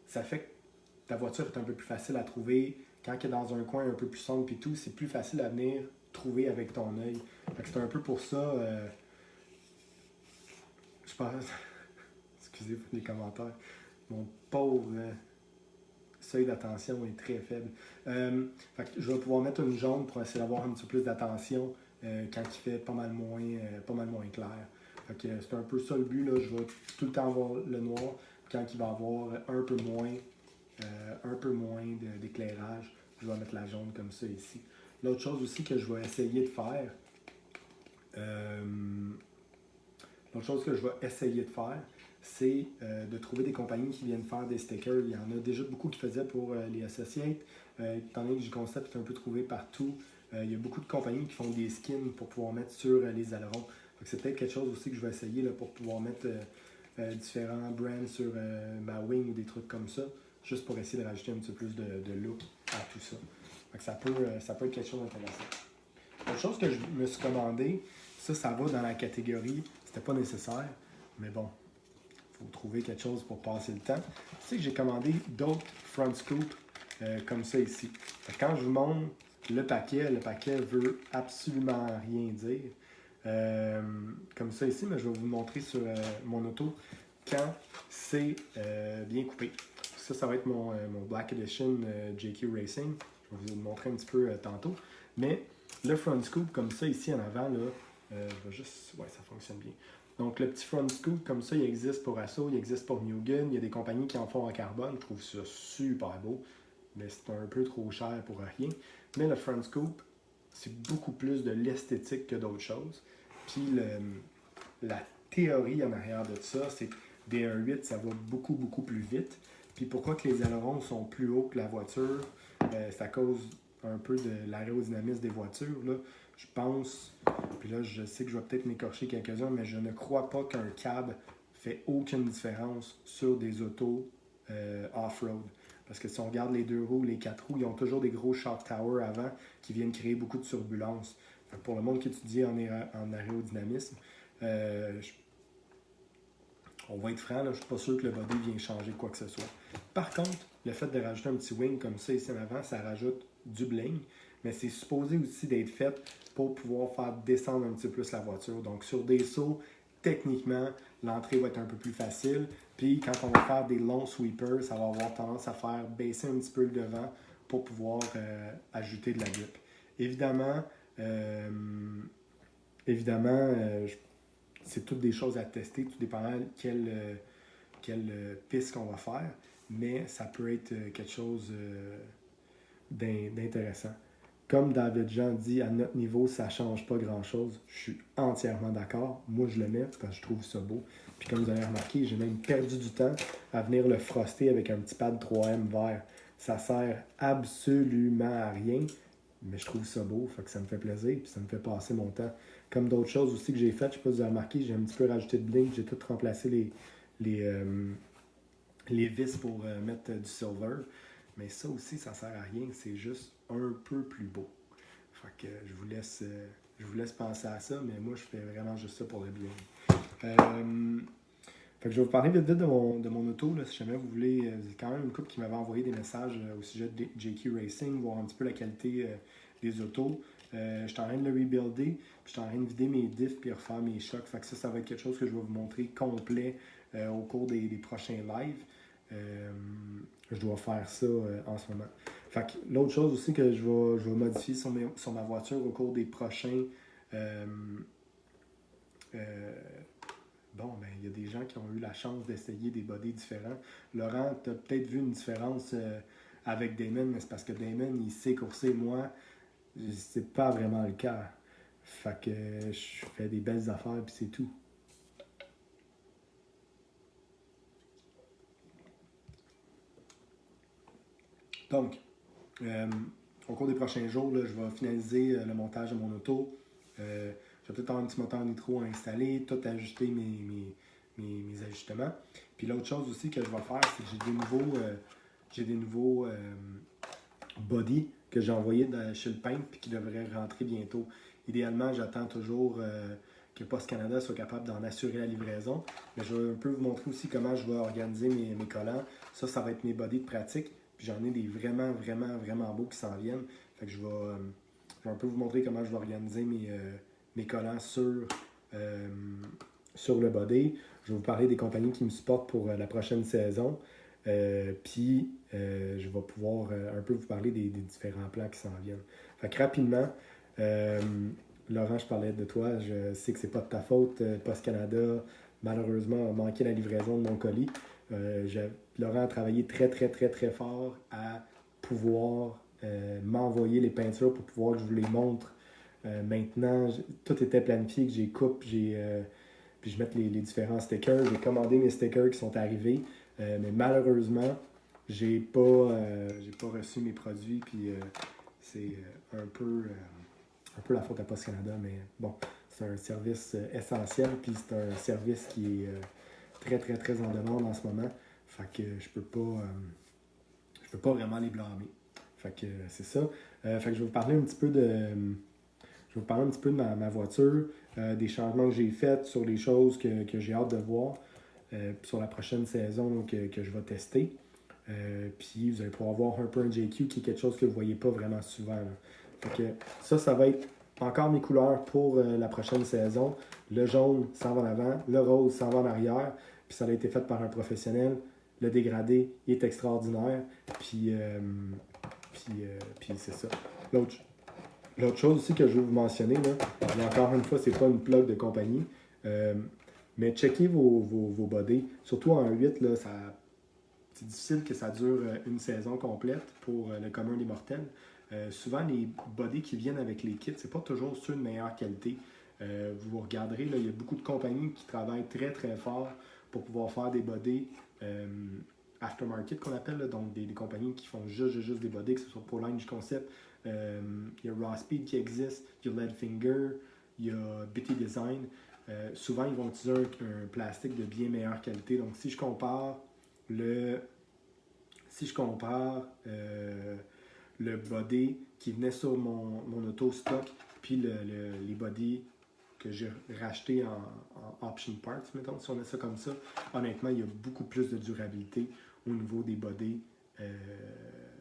[SPEAKER 1] ça fait que ta voiture est un peu plus facile à trouver. Quand elle est dans un coin un peu plus sombre et tout, c'est plus facile à venir trouver avec ton œil. C'est un peu pour ça, je pense, excusez pour les commentaires, mon pauvre seuil d'attention est très faible. Je vais pouvoir mettre une jaune pour essayer d'avoir un petit peu plus d'attention quand il fait pas mal moins clair. C'est un peu ça le but, là. Je vais tout le temps avoir le noir. Quand il va avoir un peu moins d'éclairage, je vais mettre la jaune comme ça ici. L'autre chose aussi que je vais essayer de faire, c'est de trouver des compagnies qui viennent faire des stickers. Il y en a déjà beaucoup qui faisaient pour les Associates. Étant donné que J-Concept est un peu trouvé partout, il y a beaucoup de compagnies qui font des skins pour pouvoir mettre sur les ailerons. C'est peut-être quelque chose aussi que je vais essayer là, pour pouvoir mettre différents brands sur ma wing ou des trucs comme ça, juste pour essayer de rajouter un petit peu plus de look à tout ça. Ça peut être quelque chose d'intéressant. Autre chose que je me suis commandé, ça va dans la catégorie, c'était pas nécessaire, mais bon, il faut trouver quelque chose pour passer le temps. Tu sais que j'ai commandé d'autres front scoops comme ça ici. Quand je vous montre le paquet veut absolument rien dire. Comme ça ici, mais je vais vous le montrer sur mon auto quand c'est bien coupé. Ça va être mon Black Edition JQ Racing. Je vais vous le montrer un petit peu tantôt. Mais le front scoop comme ça ici en avant, là, je vais juste. Ouais, ça fonctionne bien. Donc le petit front scoop comme ça, il existe pour Asso, il existe pour Mugen. Il y a des compagnies qui en font en carbone. Je trouve ça super beau, mais c'est un peu trop cher pour rien. Mais le front scoop, c'est beaucoup plus de l'esthétique que d'autres choses. Puis la théorie en arrière de ça, c'est que des 1.8, ça va beaucoup, beaucoup plus vite. Puis pourquoi que les ailerons sont plus hauts que la voiture, c'est à cause un peu de l'aérodynamisme des voitures. Là. Je pense, puis là je sais que je vais peut-être m'écorcher quelques-uns, mais je ne crois pas qu'un cab fait aucune différence sur des autos off-road. Parce que si on regarde les 2 roues, les 4 roues, ils ont toujours des gros shock towers avant qui viennent créer beaucoup de turbulences. Pour le monde qui étudie en aérodynamisme, on va être franc, là, je ne suis pas sûr que le body vienne changer quoi que ce soit. Par contre, le fait de rajouter un petit wing comme ça ici en avant, ça rajoute du bling, mais c'est supposé aussi d'être fait pour pouvoir faire descendre un petit peu plus la voiture. Donc sur des sauts, techniquement, l'entrée va être un peu plus facile. Puis quand on va faire des long sweepers, ça va avoir tendance à faire baisser un petit peu le devant pour pouvoir ajouter de la grip. Évidemment, c'est toutes des choses à tester, tout dépendant quelle piste qu'on va faire, mais ça peut être quelque chose d'intéressant. Comme David Jean dit, à notre niveau, ça ne change pas grand-chose. Je suis entièrement d'accord. Moi, je le mets parce que je trouve ça beau. Puis comme vous avez remarqué, j'ai même perdu du temps à venir le froster avec un petit pad 3M vert. Ça sert absolument à rien, mais je trouve ça beau, fait que ça me fait plaisir, puis ça me fait passer mon temps. Comme d'autres choses aussi que j'ai faites, je ne sais pas si vous avez remarqué, j'ai un petit peu rajouté de bling, j'ai tout remplacé les vis pour mettre du silver. Mais ça aussi, ça sert à rien, c'est juste un peu plus beau. Fait que je vous laisse penser à ça, mais moi je fais vraiment juste ça pour le bien. Fait que je vais vous parler vite de mon auto, là, si jamais vous voulez. C'est quand même une couple qui m'avait envoyé des messages au sujet de JQ Racing, voir un petit peu la qualité des autos. Je suis en train de le rebuilder, puis je suis en train de vider mes diffs puis refaire mes chocs. Fait que ça va être quelque chose que je vais vous montrer complet au cours des prochains lives. Je dois faire ça en ce moment. Fait que l'autre chose aussi que je vais modifier sur ma voiture au cours des prochains. Bon, ben, il y a des gens qui ont eu la chance d'essayer des bodies différents. Laurent, tu as peut-être vu une différence avec Damon, mais c'est parce que Damon, il sait courser. Moi, c'est pas vraiment le cas. Fait que je fais des belles affaires, puis c'est tout. Donc, au cours des prochains jours, là, je vais finaliser le montage de mon auto. Je vais peut-être avoir un petit moteur nitro à installer, tout ajuster mes ajustements. Puis l'autre chose aussi que je vais faire, c'est que j'ai des nouveaux body que j'ai envoyés chez le peintre et qui devraient rentrer bientôt. Idéalement, j'attends toujours que Post Canada soit capable d'en assurer la livraison. Mais je vais un peu vous montrer aussi comment je vais organiser mes collants. Ça va être mes bodies de pratique. Puis j'en ai des vraiment, vraiment, vraiment beaux qui s'en viennent. Fait que je vais un peu vous montrer comment je vais organiser mes collants sur le body. Je vais vous parler des compagnies qui me supportent pour la prochaine saison. Puis je vais pouvoir un peu vous parler des différents plans qui s'en viennent. Fait que rapidement, Laurent, je parlais de toi. Je sais que c'est pas de ta faute. Post Canada, malheureusement, a manqué la livraison de mon colis. Laurent a travaillé très, très, très, très fort à pouvoir m'envoyer les peintures pour pouvoir que je vous les montre. Maintenant, tout était planifié, que j'ai coupe, puis je mette les différents stickers. J'ai commandé mes stickers qui sont arrivés, mais malheureusement, j'ai pas reçu mes produits, puis c'est un peu la faute à Post Canada, mais bon, c'est un service essentiel, puis c'est un service qui est très, très, très en demande en ce moment. Fait que je peux pas vraiment les blâmer. Fait que c'est ça. Fait que je vais vous parler un petit peu de ma voiture, des changements que j'ai faits sur les choses que j'ai hâte de voir sur la prochaine saison que je vais tester. Puis vous allez pouvoir voir un peu un JQ qui est quelque chose que vous ne voyez pas vraiment souvent. Là. Fait que ça va être encore mes couleurs pour la prochaine saison. Le jaune s'en va en avant, le rose s'en va en arrière. Puis ça a été fait par un professionnel. Le dégradé il est extraordinaire. Puis c'est ça. L'autre chose aussi que je veux vous mentionner, là, mais encore une fois, c'est pas une plug de compagnie, mais checkez vos bodies. Surtout en 8, là, c'est difficile que ça dure une saison complète pour le commun des mortels. Souvent, les bodies qui viennent avec les kits, c'est pas toujours ceux de meilleure qualité. Vous regarderez, là, il y a beaucoup de compagnies qui travaillent très très fort pour pouvoir faire des bodies aftermarket qu'on appelle, là, donc des compagnies qui font juste des bodies, que ce soit pour Line du Concept. Il y a Raw Speed qui existe, il y a Leadfinger, il y a BT Design. Souvent, ils vont utiliser un plastique de bien meilleure qualité. Donc, si je compare le body qui venait sur mon auto stock, puis les bodies que j'ai rachetés en option parts, mettons, si on met ça comme ça, honnêtement, il y a beaucoup plus de durabilité au niveau des bodies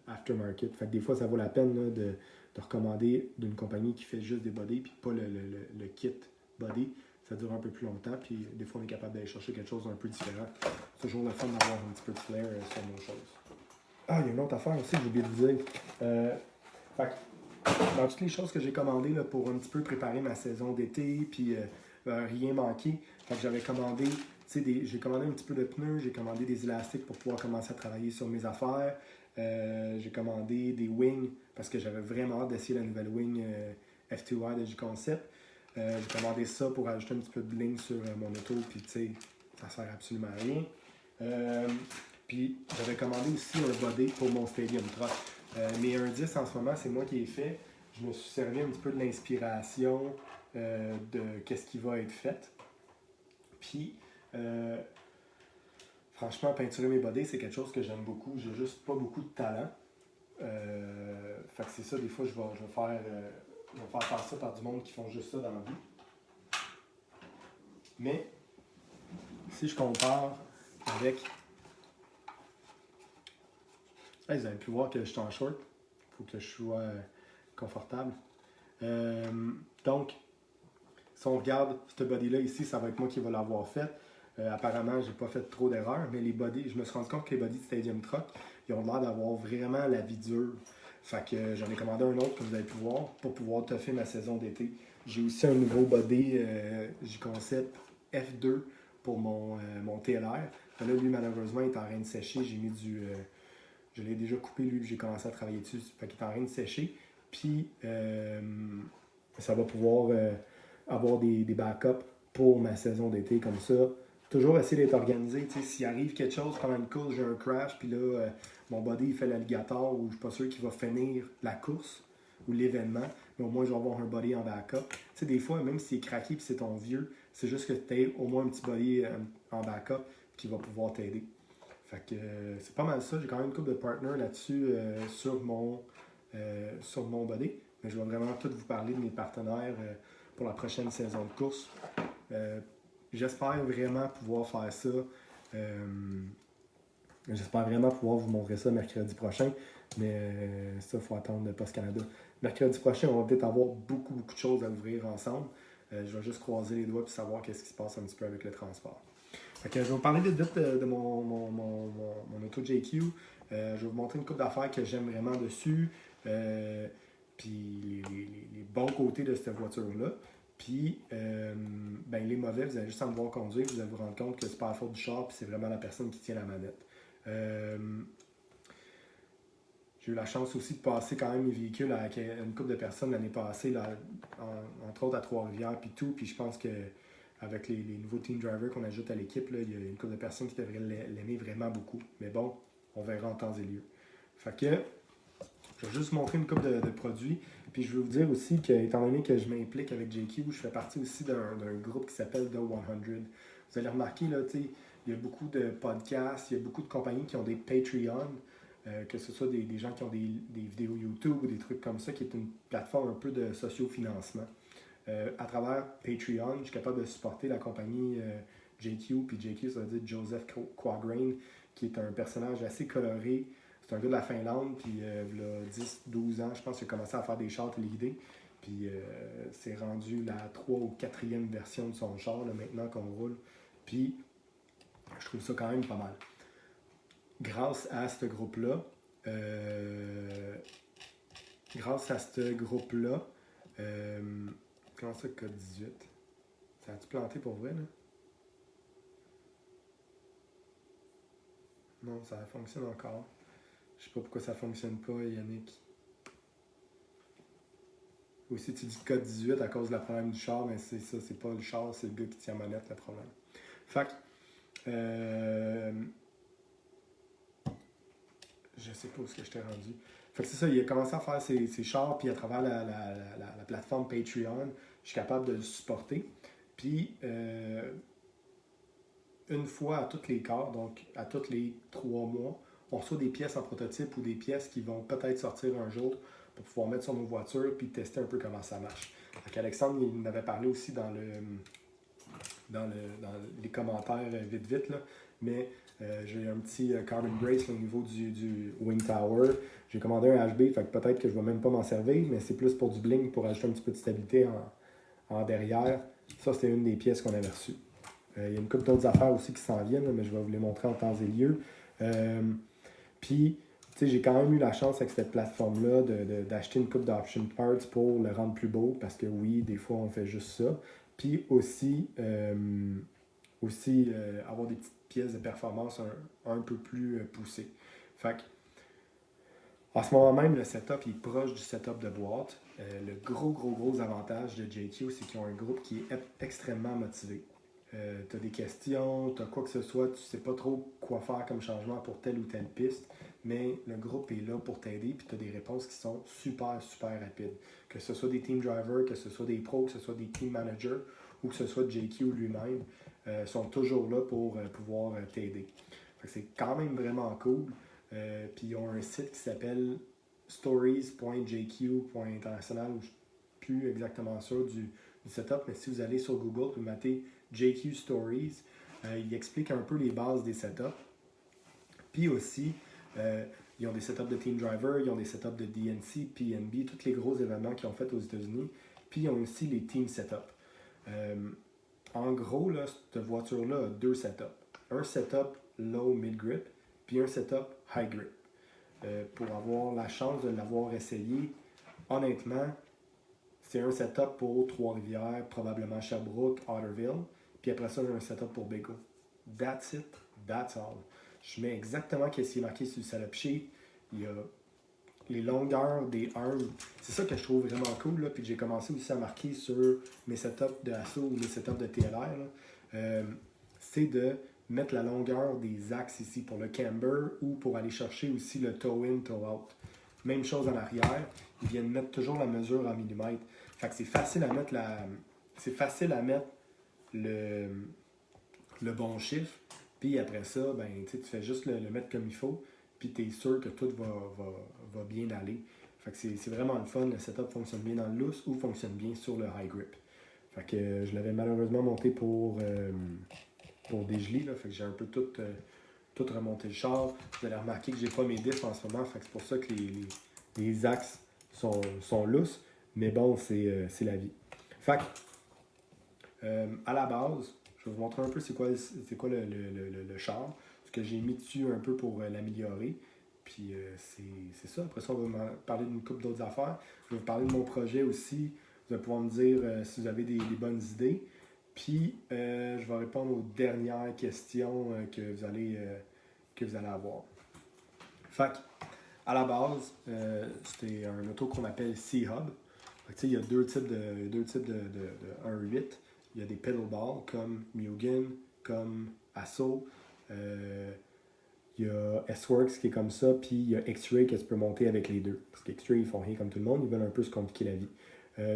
[SPEAKER 1] aftermarket. Fait que des fois, ça vaut la peine là, de recommander d'une compagnie qui fait juste des bodies, puis pas le kit body. Ça dure un peu plus longtemps, puis des fois, on est capable d'aller chercher quelque chose d'un peu différent. C'est toujours le fun d'avoir un petit peu de flair sur nos choses. Ah, il y a une autre affaire aussi que j'ai oublié de vous dire. Fait que, dans toutes les choses que j'ai commandées là, pour un petit peu préparer ma saison d'été, puis rien manquer, fait que j'avais commandé, j'ai commandé un petit peu de pneus, j'ai commandé des élastiques pour pouvoir commencer à travailler sur mes affaires. J'ai commandé des wings parce que j'avais vraiment hâte d'essayer la nouvelle wing F2Y de J-Concept. J'ai commandé ça pour ajouter un petit peu de bling sur mon auto, puis tu sais, ça sert absolument à rien. Puis j'avais commandé aussi un body pour mon Stadium Truck. Mes 1.10 en ce moment, c'est moi qui ai fait. Je me suis servi un petit peu de l'inspiration de qu'est-ce qui va être fait. Puis, franchement, peinturer mes bodies, c'est quelque chose que j'aime beaucoup. J'ai juste pas beaucoup de talent. Fait que c'est ça, des fois, je vais faire ça par du monde qui font juste ça dans la vie. Mais, si je compare avec... Hey, vous avez pu voir que je suis en short. Il faut que je sois confortable. Donc, si on regarde ce body-là ici, ça va être moi qui vais l'avoir fait. Apparemment, j'ai pas fait trop d'erreurs, mais les bodies, je me suis rendu compte que les bodies de Stadium Truck, ils ont l'air d'avoir vraiment la vie dure. Fait que j'en ai commandé un autre que vous avez pu voir pour pouvoir toffer ma saison d'été. J'ai aussi un nouveau body J-Concept F2 pour mon TLR. Là, lui, malheureusement, il est en train de sécher. J'ai mis je l'ai déjà coupé, lui, j'ai commencé à travailler dessus. Fait qu'il est en train de sécher. Puis, ça va pouvoir avoir des backups pour ma saison d'été comme ça. Toujours essayer d'être organisé. S'il arrive quelque chose pendant une course, j'ai un crash, puis là, mon body il fait l'alligator, ou je suis pas sûr qu'il va finir la course ou l'événement, mais au moins je vais avoir un body en backup. Des fois, même s'il est craqué et c'est ton vieux, c'est juste que tu aies au moins un petit body en backup qui va pouvoir t'aider. Fait que c'est pas mal ça. J'ai quand même une couple de partners là-dessus sur mon body. Mais je vais vraiment tout vous parler de mes partenaires pour la prochaine saison de course. J'espère vraiment pouvoir faire ça. J'espère vraiment pouvoir vous montrer ça mercredi prochain. Mais ça, il faut attendre le Post Canada. Mercredi prochain, on va peut-être avoir beaucoup de choses à ouvrir ensemble. Je vais juste croiser les doigts pour savoir qu'est-ce qui se passe un petit peu avec le transport. Je vais vous parler vite de mon auto JQ. Je vais vous montrer une couple d'affaires que j'aime vraiment dessus. Puis les bons côtés de cette voiture-là. Puis les mauvais, vous allez juste à me voir conduire, vous allez vous rendre compte que c'est pas la faute du char, puis c'est vraiment la personne qui tient la manette. J'ai eu la chance aussi de passer quand même mes véhicules avec une couple de personnes l'année passée, là, entre autres à Trois-Rivières, puis tout. Puis je pense que avec les nouveaux team drivers qu'on ajoute à l'équipe, là, il y a une couple de personnes qui devraient l'aimer vraiment beaucoup. Mais bon, on verra en temps et lieu. Fait que je vais juste vous montrer une couple de produits. Puis je veux vous dire aussi que, étant donné que je m'implique avec JQ, je fais partie aussi d'un groupe qui s'appelle The 100. Vous allez remarquer, là, il y a beaucoup de podcasts, il y a beaucoup de compagnies qui ont des Patreon. Que ce soit des gens qui ont des vidéos YouTube ou des trucs comme ça, qui est une plateforme un peu de socio-financement. À travers Patreon, je suis capable de supporter la compagnie JQ, puis JQ, ça veut dire Joseph Quagrain, qui est un personnage assez coloré. C'est un gars de la Finlande, puis il a 10-12 ans, je pense qu'il a commencé à faire des chars téléguidés. Puis c'est rendu la 3 ou 4e version de son char, là, maintenant qu'on roule. Puis je trouve ça quand même pas mal. Grâce à ce groupe-là, comment ça, code 18? Ça a-tu planté pour vrai, là? Non, ça fonctionne encore. Je sais pas pourquoi ça fonctionne pas, Yannick. Aussi, tu dis code 18 à cause de la problème du char, mais c'est ça, c'est pas le char, c'est le gars qui tient la manette, le problème. Fait que, je sais pas où est-ce que je t'ai rendu. Fait que c'est ça, il a commencé à faire ses chars, puis à travers la plateforme Patreon, je suis capable de le supporter. Puis, une fois à tous les quarts, donc à tous les 3 mois, on reçoit des pièces en prototype ou des pièces qui vont peut-être sortir un jour pour pouvoir mettre sur nos voitures puis tester un peu comment ça marche. Donc Alexandre, il en avait parlé aussi dans les commentaires vite, là. Mais j'ai un petit carbon brace au niveau du Wing Tower. J'ai commandé un HB, fait que peut-être que je ne vais même pas m'en servir, mais c'est plus pour du bling, pour ajouter un petit peu de stabilité en derrière. Ça, c'était une des pièces qu'on avait reçues. Il y a une couple d'autres affaires aussi qui s'en viennent, mais je vais vous les montrer en temps et lieu. Puis, tu sais, j'ai quand même eu la chance avec cette plateforme-là d'acheter une couple d'option parts pour le rendre plus beau, parce que oui, des fois, on fait juste ça. Puis aussi avoir des petites pièces de performance un peu plus poussées. Fait que, en ce moment même, le setup il est proche du setup de boîte. Le gros avantage de JQ, c'est qu'ils ont un groupe qui est extrêmement motivé. Tu as des questions, tu as quoi que ce soit, tu sais pas trop quoi faire comme changement pour telle ou telle piste, mais le groupe est là pour t'aider, puis tu as des réponses qui sont super rapides. Que ce soit des team drivers, que ce soit des pros, que ce soit des team managers, ou que ce soit JQ lui-même, sont toujours là pour pouvoir t'aider. C'est quand même vraiment cool. Puis ils ont un site qui s'appelle stories.jq.international, je ne suis plus exactement sûr du setup, mais si vous allez sur Google, vous mettez JQ Stories, il explique un peu les bases des setups. Puis aussi, ils ont des setups de Team Driver, ils ont des setups de DNC, PNB, tous les gros événements qu'ils ont fait aux États-Unis. Puis ils ont aussi les Team Setups. En gros, là, cette voiture-là a 2 setups. Un setup low mid-grip, puis un setup high grip. Pour avoir la chance de l'avoir essayé, honnêtement, c'est un setup pour Trois-Rivières, probablement Sherbrooke, Otterville. Puis après ça, j'ai un setup pour Bego. That's it, that's all. Je mets exactement ce qui est marqué sur le setup sheet. Il y a les longueurs des arms. C'est ça que je trouve vraiment cool. Là. Puis j'ai commencé aussi à marquer sur mes setups de ASSO ou mes setups de TLR. C'est de mettre la longueur des axes ici pour le camber ou pour aller chercher aussi le toe-in, toe-out. Même chose en arrière. Ils viennent mettre toujours la mesure en millimètres. Fait que c'est facile à mettre le bon chiffre. Puis après ça, ben, tu fais juste le mettre comme il faut. Puis tu es sûr que tout va bien aller. Fait que c'est vraiment le fun. Le setup fonctionne bien dans le loose ou fonctionne bien sur le high grip. Fait que je l'avais malheureusement monté pour dégeler, là. Fait que j'ai un peu tout remonté le char. Vous allez remarquer que j'ai pas mes diffs en ce moment. Fait que c'est pour ça que les axes sont lousses. Mais bon, c'est la vie. Fait que, à la base, je vais vous montrer un peu c'est quoi le char. Ce que j'ai mis dessus un peu pour l'améliorer. Puis c'est ça. Après ça, on va parler d'une couple d'autres affaires. Je vais vous parler de mon projet aussi. Vous allez pouvoir me dire si vous avez des bonnes idées. Puis je vais répondre aux dernières questions que vous allez avoir. Fait que, à la base, c'était un auto qu'on appelle C-Hub. Il y a deux types de 1.8. Il y a des pedal balls comme Mugen, comme Asso. Il y a S-Works qui est comme ça, puis il y a X-Ray que tu peux monter avec les deux. Parce qu'X-Ray, ils font rien comme tout le monde, ils veulent un peu se compliquer la vie.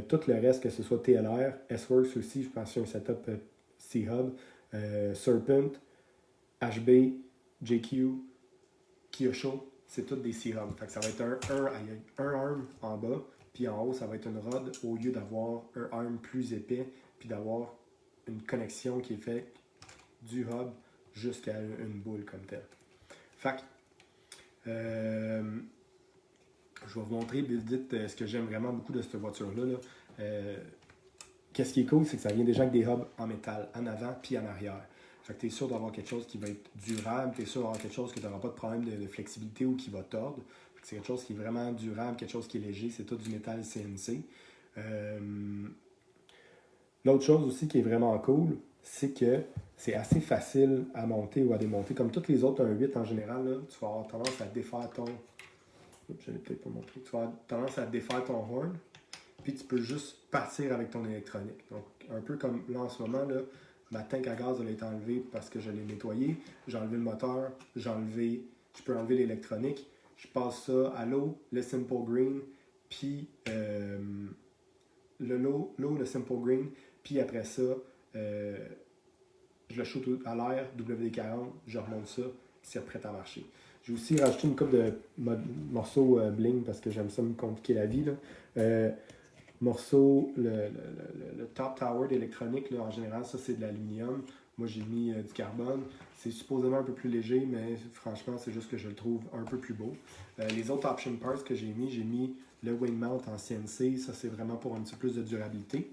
[SPEAKER 1] Tout le reste, que ce soit TLR, S-Works aussi, je pense que c'est un setup C-Hub, Serpent, HB, JQ, Kyosho, c'est toutes des C-Hub. Fait que ça va être un arm en bas, puis en haut, ça va être une rod au lieu d'avoir un arm plus épais, puis d'avoir une connexion qui est faite du hub jusqu'à une boule comme telle. Fait que, je vais vous montrer vite ce que j'aime vraiment beaucoup de cette voiture-là. Qu'est-ce qui est cool, c'est que ça vient déjà avec des hubs en métal, en avant puis en arrière. Fait que tu es sûr d'avoir quelque chose qui va être durable, tu es sûr d'avoir quelque chose que tu n'auras pas de problème de flexibilité ou qui va tordre. C'est quelque chose qui est vraiment durable, quelque chose qui est léger, c'est tout du métal CNC. L'autre chose aussi qui est vraiment cool, c'est que c'est assez facile à monter ou à démonter. Comme toutes les autres 1.8 en général, là, tu vas avoir tendance à défaire ton... Oups, je l'ai peut-être pas montré. Tu vas avoir tendance à défaire ton horn, puis tu peux juste partir avec ton électronique. Donc, un peu comme là en ce moment, là, ma tank à gaz elle a été enlevée parce que je l'ai nettoyé. J'ai enlevé le moteur, je peux enlever l'électronique. Je passe ça à l'eau, le Simple Green, puis l'eau, le Simple Green, puis après ça, je le shoot à l'air, WD-40, je remonte ça, c'est prêt à marcher. J'ai aussi rajouté une couple de morceaux bling parce que j'aime ça me compliquer la vie. Morceau, le top tower d'électronique, en général, ça c'est de l'aluminium. Moi j'ai mis du carbone. C'est supposément un peu plus léger, mais franchement, c'est juste que je le trouve un peu plus beau. Les autres option parts que j'ai mis le wing mount en CNC. Ça c'est vraiment pour un petit peu plus de durabilité.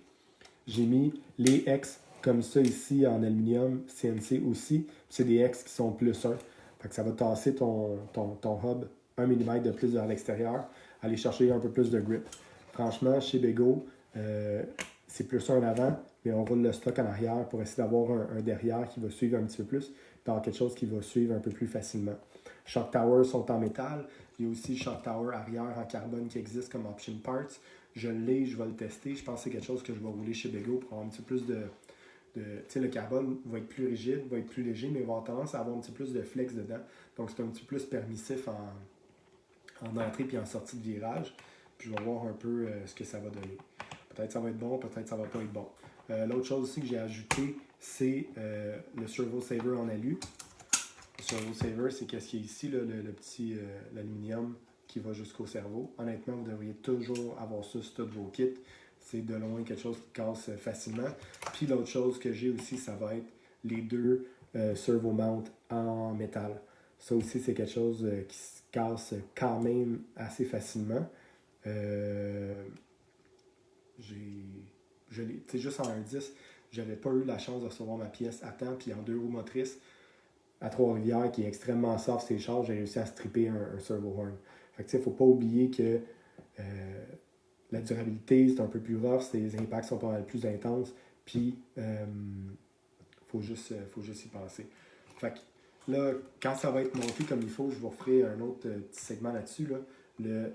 [SPEAKER 1] J'ai mis les X comme ça ici en aluminium, CNC aussi. C'est des X qui sont plus 1. Fait que ça va tasser ton hub 1 mm de plus vers l'extérieur, aller chercher un peu plus de grip. Franchement, chez Bego, c'est plus un avant, mais on roule le stock en arrière pour essayer d'avoir un derrière qui va suivre un petit peu plus, puis avoir quelque chose qui va suivre un peu plus facilement. Shock Towers sont en métal. Il y a aussi Shock Tower arrière en carbone qui existe comme option parts. Je l'ai, je vais le tester. Je pense que c'est quelque chose que je vais rouler chez Bego pour avoir un petit peu plus de tu sais, le carbone va être plus rigide, va être plus léger, mais va avoir tendance à avoir un petit peu plus de flex dedans. Donc, c'est un petit peu plus permissif en entrée puis en sortie de virage. Puis, je vais voir un peu ce que ça va donner. Peut-être que ça va être bon, peut-être que ça va pas être bon. L'autre chose aussi que j'ai ajouté, c'est le Servo Saver en alu. Le Servo Saver, c'est qu'est-ce qui est ici, là, le petit l'aluminium qui va jusqu'au cerveau. Honnêtement, vous devriez toujours avoir ça sur tous vos kits. C'est de loin quelque chose qui casse facilement. Puis l'autre chose que j'ai aussi, ça va être les deux servo mount en métal. Ça aussi, c'est quelque chose qui se casse quand même assez facilement. Juste en 1.10, j'avais pas eu la chance de recevoir ma pièce à temps. Puis en 2 roues motrices, à Trois-Rivières, qui est extrêmement soft, c'est chars, j'ai réussi à stripper un servo horn. Fait que il ne faut pas oublier que la durabilité, c'est un peu plus rough, les impacts sont pas mal plus intenses, puis faut juste y penser. Fait que là, quand ça va être monté comme il faut, je vous referai un autre petit segment là-dessus. Là. Le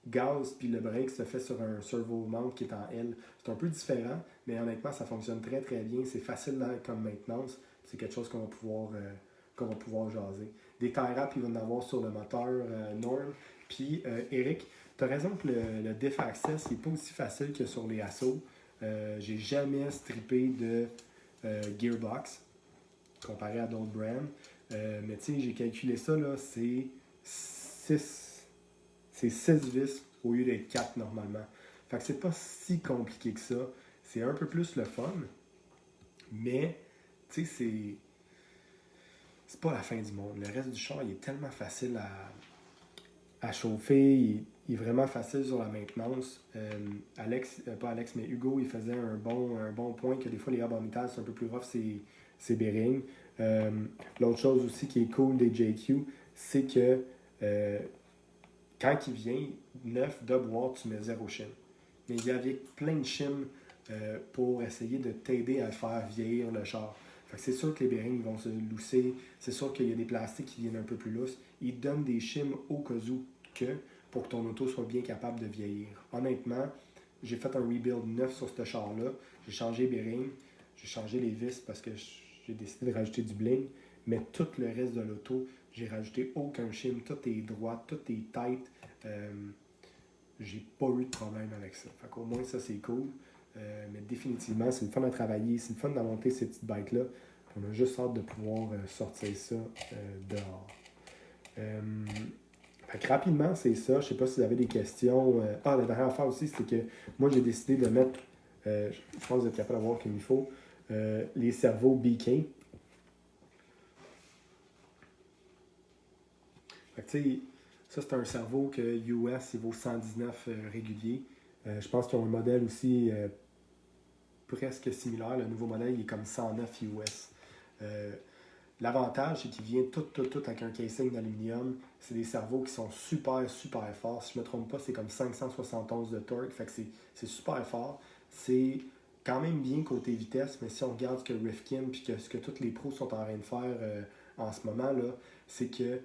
[SPEAKER 1] gaz puis le brake se fait sur un servo mount qui est en L. C'est un peu différent, mais honnêtement, ça fonctionne très très bien. C'est facile comme maintenance. C'est quelque chose qu'on va pouvoir jaser. Des tie wraps, il va y en avoir sur le moteur Norm. Puis Eric, tu as raison que le Diff Access n'est pas aussi facile que sur les Asso. J'ai jamais strippé de gearbox comparé à d'autres brands. Mais tu sais, j'ai calculé ça, là, c'est 6 vis au lieu d'être 4 normalement. Fait que c'est pas si compliqué que ça. c'est un peu plus le fun, mais tu sais, c'est pas la fin du monde. Le reste du char, il est tellement facile à chauffer, il est vraiment facile sur la maintenance. Pas Alex, mais Hugo, il faisait un bon point que des fois les hubs en métal, c'est un peu plus rough, c'est bearings. L'autre chose aussi qui est cool des JQ, c'est que euh, quand il vient neuf de boire, tu mets zéro shim. Mais il y avait plein de shim pour essayer de t'aider à faire vieillir le char. Fait que c'est sûr que les bearings vont se lousser, c'est sûr qu'il y a des plastiques qui viennent un peu plus lousses. Ils donnent des shims au cas où pour que ton auto soit bien capable de vieillir. Honnêtement, j'ai fait un rebuild neuf sur ce char-là. J'ai changé les bearings, j'ai changé les vis parce que j'ai décidé de rajouter du bling, mais tout le reste de l'auto, j'ai rajouté aucun shim, tout est droit, tout est tight. J'ai pas eu de problème avec ça. Fait qu'au moins, ça, c'est cool. Mais définitivement, c'est le fun à travailler, c'est le fun de monter ces petites bikes-là. On a juste hâte de pouvoir sortir ça dehors. Fait que rapidement, c'est ça. Je sais pas si vous avez des questions. La dernière affaire aussi, c'est que moi, j'ai décidé de mettre, je pense que vous êtes capable de voir comme il faut, les cerveaux BK. Fait que tu sais, ça, c'est un cerveau que US, il vaut 119 régulier. Je pense qu'ils ont un modèle aussi presque similaire. Le nouveau modèle, il est comme 109 US. L'avantage, c'est qu'il vient tout avec un casing d'aluminium. C'est des cerveaux qui sont super forts. Si je ne me trompe pas, c'est comme 571 de torque. Fait que c'est super fort. C'est quand même bien côté vitesse, mais si on regarde ce que Rifkin et ce que tous les pros sont en train de faire en ce moment, là, c'est que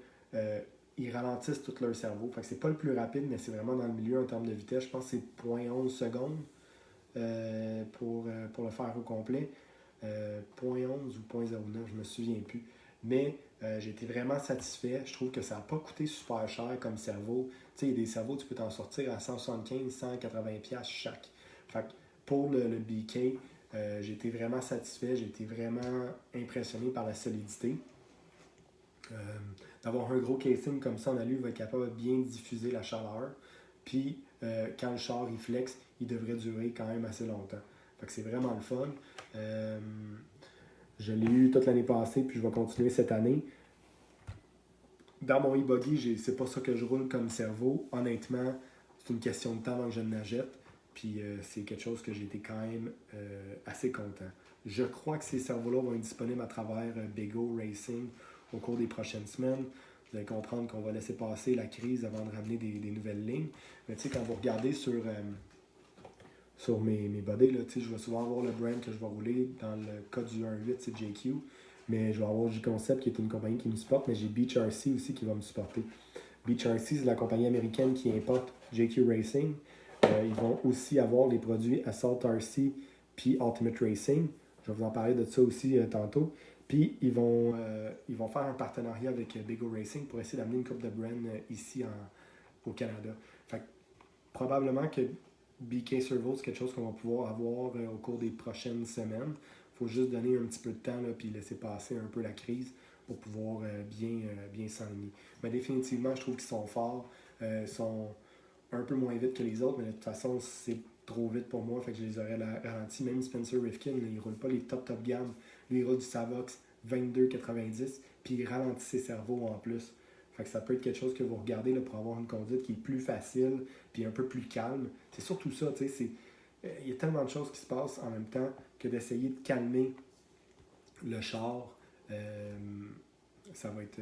[SPEAKER 1] ils ralentissent tout leur cerveau. Fait que c'est pas le plus rapide, mais c'est vraiment dans le milieu en termes de vitesse. Je pense que c'est 0.11 secondes pour le faire au complet. 0.11 ou 0.09, je me souviens plus. Mais j'ai été vraiment satisfait. Je trouve que ça n'a pas coûté super cher comme cerveau. Tu sais, il y a des cerveaux, tu peux t'en sortir à 175, 180$ chaque. Fait que pour le BK, j'ai été vraiment satisfait. J'ai été vraiment impressionné par la solidité. D'avoir un gros casing comme ça en alu, il va être capable de bien diffuser la chaleur. Puis, quand le char il flex, il devrait durer quand même assez longtemps. Fait que c'est vraiment le fun. Je l'ai eu toute l'année passée, puis je vais continuer cette année. Dans mon e-buggy, c'est pas ça que je roule comme cerveau. Honnêtement, c'est une question de temps avant que je l'achète. Puis c'est quelque chose que j'ai été quand même assez content. Je crois que ces cerveaux-là vont être disponibles à travers Bego Racing au cours des prochaines semaines. Vous allez comprendre qu'on va laisser passer la crise avant de ramener des nouvelles lignes. Mais tu sais, quand vous regardez sur mes bodies, là, je vais souvent avoir le brand que je vais rouler. Dans le cas du 1.8, c'est JQ. Mais je vais avoir J-Concept qui est une compagnie qui me supporte, mais j'ai Beach RC aussi qui va me supporter. Beach RC, c'est la compagnie américaine qui importe JQ Racing. Ils vont aussi avoir les produits Assault RC puis Ultimate Racing. Je vais vous en parler de ça aussi tantôt. Puis ils vont faire un partenariat avec Bego Racing pour essayer d'amener une coupe de brand ici au Canada. Fait que, probablement que BK Servo, c'est quelque chose qu'on va pouvoir avoir au cours des prochaines semaines. Il faut juste donner un petit peu de temps puis laisser passer un peu la crise pour pouvoir bien s'enligner. Mais définitivement, je trouve qu'ils sont forts. Ils sont un peu moins vite que les autres, mais de toute façon, c'est trop vite pour moi, fait que je les aurais ralentis. Même Spencer Rifkin, il ne roule pas les top gamme. Lui, il roule du Savox 22,90, puis il ralentit ses cerveaux en plus. Fait que ça peut être quelque chose que vous regardez là, pour avoir une conduite qui est plus facile, puis un peu plus calme. C'est surtout ça, tu sais, il y a tellement de choses qui se passent en même temps que d'essayer de calmer le char. Ça va être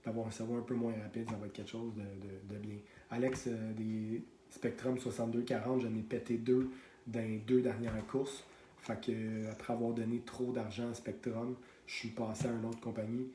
[SPEAKER 1] d'avoir un cerveau un peu moins rapide, ça va être quelque chose de bien. Alex, des Spectrum 6240, j'en ai pété deux dans les 2 dernières courses. Fait que après avoir donné trop d'argent à Spectrum, je suis passé à une autre compagnie.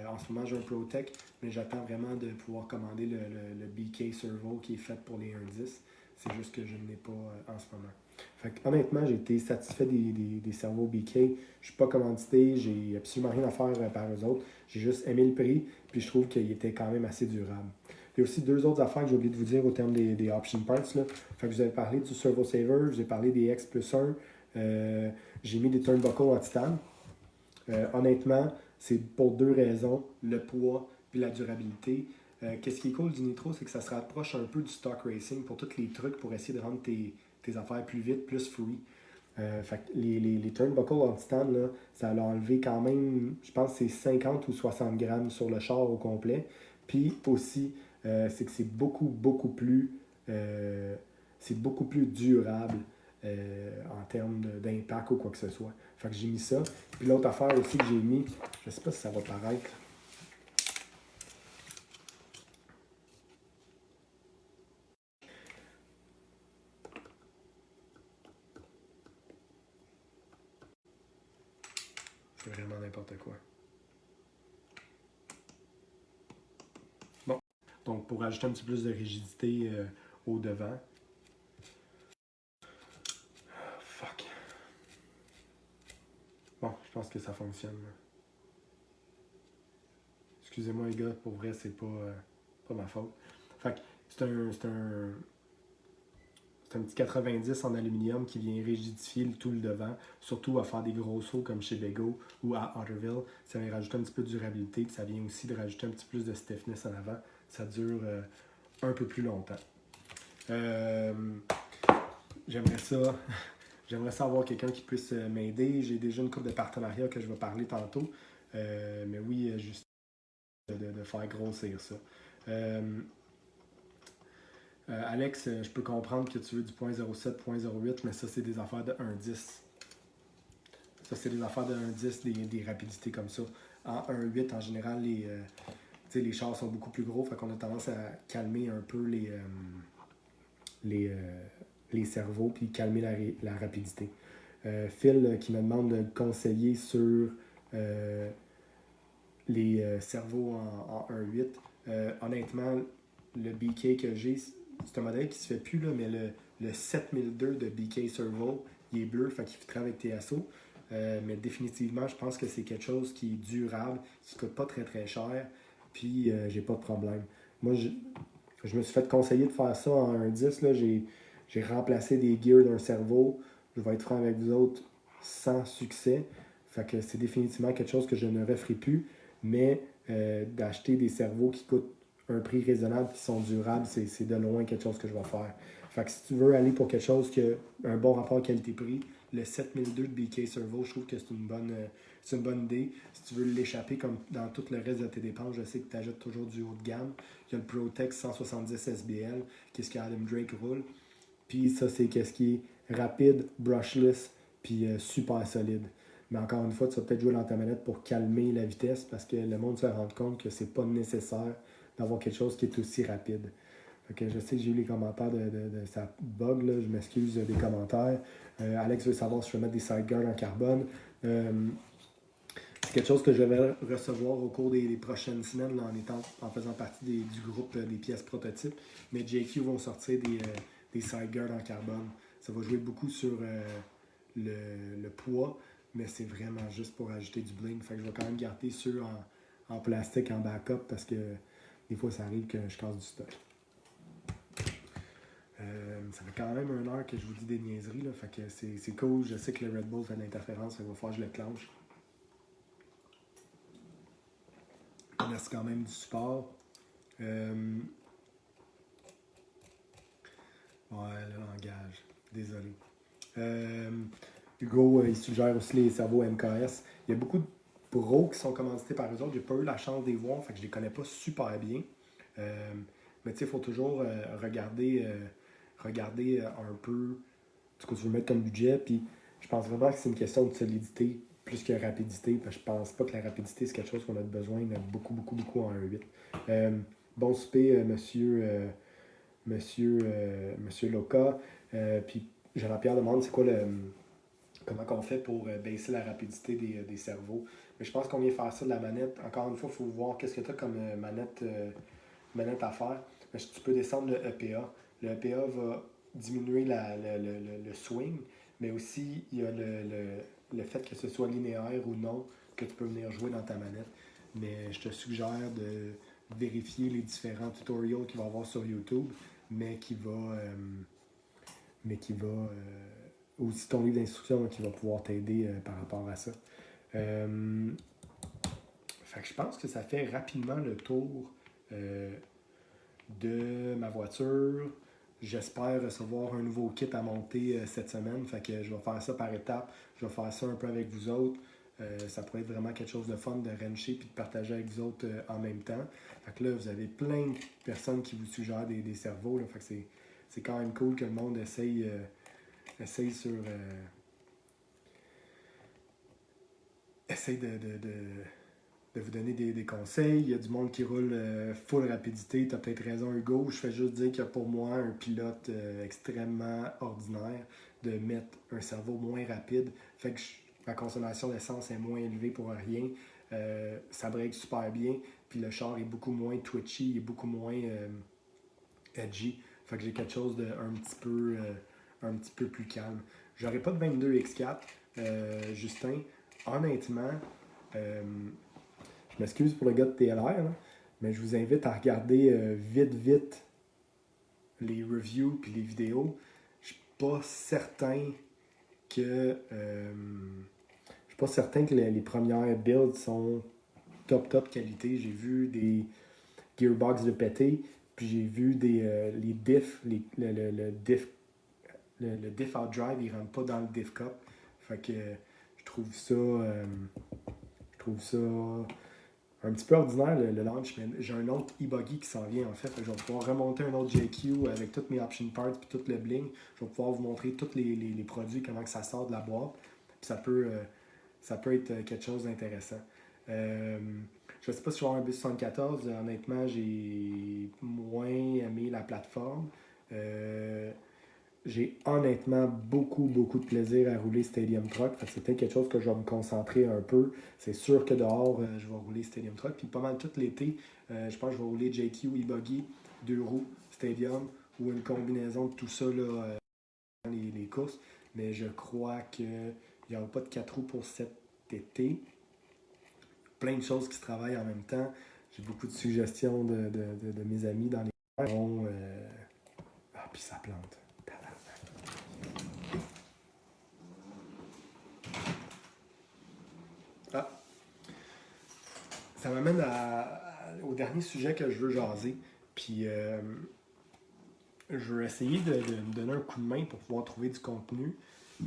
[SPEAKER 1] En ce moment, j'ai un ProTech, mais j'attends vraiment de pouvoir commander le BK Servo qui est fait pour les 1.10. C'est juste que je ne l'ai pas en ce moment. Fait que, honnêtement, j'ai été satisfait des cerveaux BK. Je ne suis pas commandité, j'ai absolument rien à faire par eux autres. J'ai juste aimé le prix, puis je trouve qu'il était quand même assez durable. Il y a aussi 2 autres affaires que j'ai oublié de vous dire au terme des option parts. Là. Fait que vous avez parlé du Servo Saver, je vous ai parlé des X plus 1. J'ai mis des turnbuckles en titane. Honnêtement, c'est pour 2 raisons, le poids et la durabilité. Qu'est-ce qui est cool du Nitro, c'est que ça se rapproche un peu du stock racing pour tous les trucs pour essayer de rendre tes affaires plus vite, plus free. Fait que les turnbuckles en titane, là, ça l'a enlevé quand même, je pense que c'est 50 ou 60 grammes sur le char au complet. Puis aussi, c'est que euh, c'est beaucoup plus durable en termes d'impact ou quoi que ce soit. Fait que j'ai mis ça. Puis l'autre affaire aussi que j'ai mis, je sais pas si ça va paraître. C'est vraiment n'importe quoi. Bon. Donc pour ajouter un petit peu plus de rigidité au devant. Fuck. Bon, je pense que ça fonctionne. Excusez-moi les gars, pour vrai, pas ma faute. Fait que c'est un petit 90 en aluminium qui vient rigidifier tout le devant, surtout à faire des gros sauts comme chez Bego ou à Otterville. Ça vient rajouter un petit peu de durabilité, puis ça vient aussi de rajouter un petit plus de stiffness en avant. Ça dure un peu plus longtemps. Euh, j'aimerais ça. J'aimerais ça avoir quelqu'un qui puisse m'aider. J'ai déjà une couple de partenariats que je vais parler tantôt. Mais oui, juste de faire grossir ça. Alex, je peux comprendre que tu veux du 0.07, 0.08, mais ça, c'est des affaires de 1.10. Ça, c'est des affaires de 1.10, des rapidités comme ça. En 1.8, en général, les chars sont beaucoup plus gros, fait qu'on a tendance à calmer un peu les cerveaux, puis calmer la rapidité. Phil qui me demande de conseiller sur les cerveaux en 1.8. Honnêtement, le BK que j'ai, c'est un modèle qui se fait plus, là, mais le 7002 de BK Servo, il est bleu, fait qu'il fit avec TSO. Mais définitivement, je pense que c'est quelque chose qui est durable, qui ne coûte pas très très cher, puis j'ai pas de problème. Moi, je me suis fait conseiller de faire ça en 1.10. Là, j'ai remplacé des gears d'un cerveau. Je vais être franc avec vous autres, sans succès. Fait que c'est définitivement quelque chose que je ne referai plus. Mais d'acheter des cerveaux qui coûtent un prix raisonnable, qui sont durables, c'est de loin quelque chose que je vais faire. Fait que si tu veux aller pour quelque chose qui a un bon rapport qualité-prix, le 7002 de BK Servo, je trouve que c'est une bonne idée. Si tu veux l'échapper comme dans tout le reste de tes dépenses, je sais que tu ajoutes toujours du haut de gamme. Il y a le Protex 170 SBL, qui est ce qu'Adam Drake roule. Puis ça, c'est ce qui est rapide, brushless, puis super solide. Mais encore une fois, tu vas peut-être jouer dans ta manette pour calmer la vitesse parce que le monde se rend compte que c'est pas nécessaire d'avoir quelque chose qui est aussi rapide. Fait que je sais que j'ai eu les commentaires de sa bug, là. Je m'excuse des commentaires. Alex veut savoir si je vais mettre des sideguards en carbone. C'est quelque chose que je vais recevoir au cours des prochaines semaines là, en faisant partie du groupe des pièces prototypes. Mais JQ vont sortir des sideguards en carbone. Ça va jouer beaucoup sur le poids, mais c'est vraiment juste pour ajouter du bling. Fait que je vais quand même garder ceux en plastique en backup parce que des fois ça arrive que je casse du stock. Ça fait quand même 1 heure que je vous dis des niaiseries, là, fait que c'est cool. Je sais que le Red Bull fait de l'interférence, il va falloir que je le clenche. Merci quand même du support. Ouais, le langage. Désolé. Hugo, il suggère aussi les cerveaux MKS. Il y a beaucoup de pros qui sont commandités par eux autres. J'ai pas eu la chance de les voir, fait que je les connais pas super bien. Mais tu sais, il faut toujours regarder un peu ce que tu veux mettre comme budget. Puis je pense vraiment que c'est une question de solidité plus que rapidité. Parce que je pense pas que la rapidité, c'est quelque chose qu'on a besoin de beaucoup, beaucoup, beaucoup en 1.8. Bon souper, monsieur Loca. Puis Jean-Pierre demande c'est quoi comment on fait pour baisser la rapidité des cerveaux. Mais je pense qu'on vient faire ça de la manette. Encore une fois, il faut voir qu'est-ce que tu as comme manette à faire. Mais tu peux descendre le EPA. Le EPA va diminuer le swing, mais aussi il y a le fait que ce soit linéaire ou non que tu peux venir jouer dans ta manette. Mais je te suggère de vérifier les différents tutoriels qu'il va y avoir sur YouTube, mais aussi ton livre d'instruction qui va pouvoir t'aider par rapport à ça. Fait que je pense que ça fait rapidement le tour de ma voiture. j'espère recevoir un nouveau kit à monter cette semaine. Fait que je vais faire ça par étapes. Je vais faire ça un peu avec vous autres. Ça pourrait être vraiment quelque chose de fun de wrencher et de partager avec vous autres en même temps. Fait que là, vous avez plein de personnes qui vous suggèrent des cerveaux. Là. Fait que c'est quand même cool que le monde essaye sur... essaye de vous donner des conseils. Il y a du monde qui roule full rapidité. Tu as peut-être raison, Hugo. Je fais juste dire que pour moi, un pilote extrêmement ordinaire, de mettre un cerveau moins rapide, fait que ma consommation d'essence est moins élevée pour rien. Ça break super bien. Puis le char est beaucoup moins twitchy, il est beaucoup moins edgy. Fait que j'ai quelque chose de un petit peu plus calme. J'aurais pas de 22 X4, Justin. Honnêtement, je m'excuse pour le gars de TLR, là, mais je vous invite à regarder vite les reviews puis les vidéos. Je suis pas certain que les premières builds sont top qualité. J'ai vu des gearbox de pété, puis j'ai vu les diffs, le diff out drive, il rentre pas dans le diff cup. Fait que je trouve ça un petit peu ordinaire le launch, mais j'ai un autre e-buggy qui s'en vient en fait. Je vais pouvoir remonter un autre JQ avec toutes mes option parts et tout le bling. Je vais pouvoir vous montrer tous les produits, comment que ça sort de la boîte. Puis ça peut être quelque chose d'intéressant. Je ne sais pas si je vais avoir un bus 74. Honnêtement, j'ai moins aimé la plateforme. J'ai honnêtement beaucoup de plaisir à rouler Stadium Truck. C'est peut-être quelque chose que je vais me concentrer un peu. C'est sûr que dehors, je vais rouler Stadium Truck. Puis pas mal tout l'été, je pense que je vais rouler JQ e-buggy, 2 roues, Stadium, ou une combinaison de tout ça là, dans les courses. Mais je crois qu'il n'y aura pas de 4 roues pour cet été. Plein de choses qui se travaillent en même temps. J'ai beaucoup de suggestions de mes amis dans les puis ça plante. Ah, ça m'amène au dernier sujet que je veux jaser. Puis je veux essayer de me donner un coup de main pour pouvoir trouver du contenu.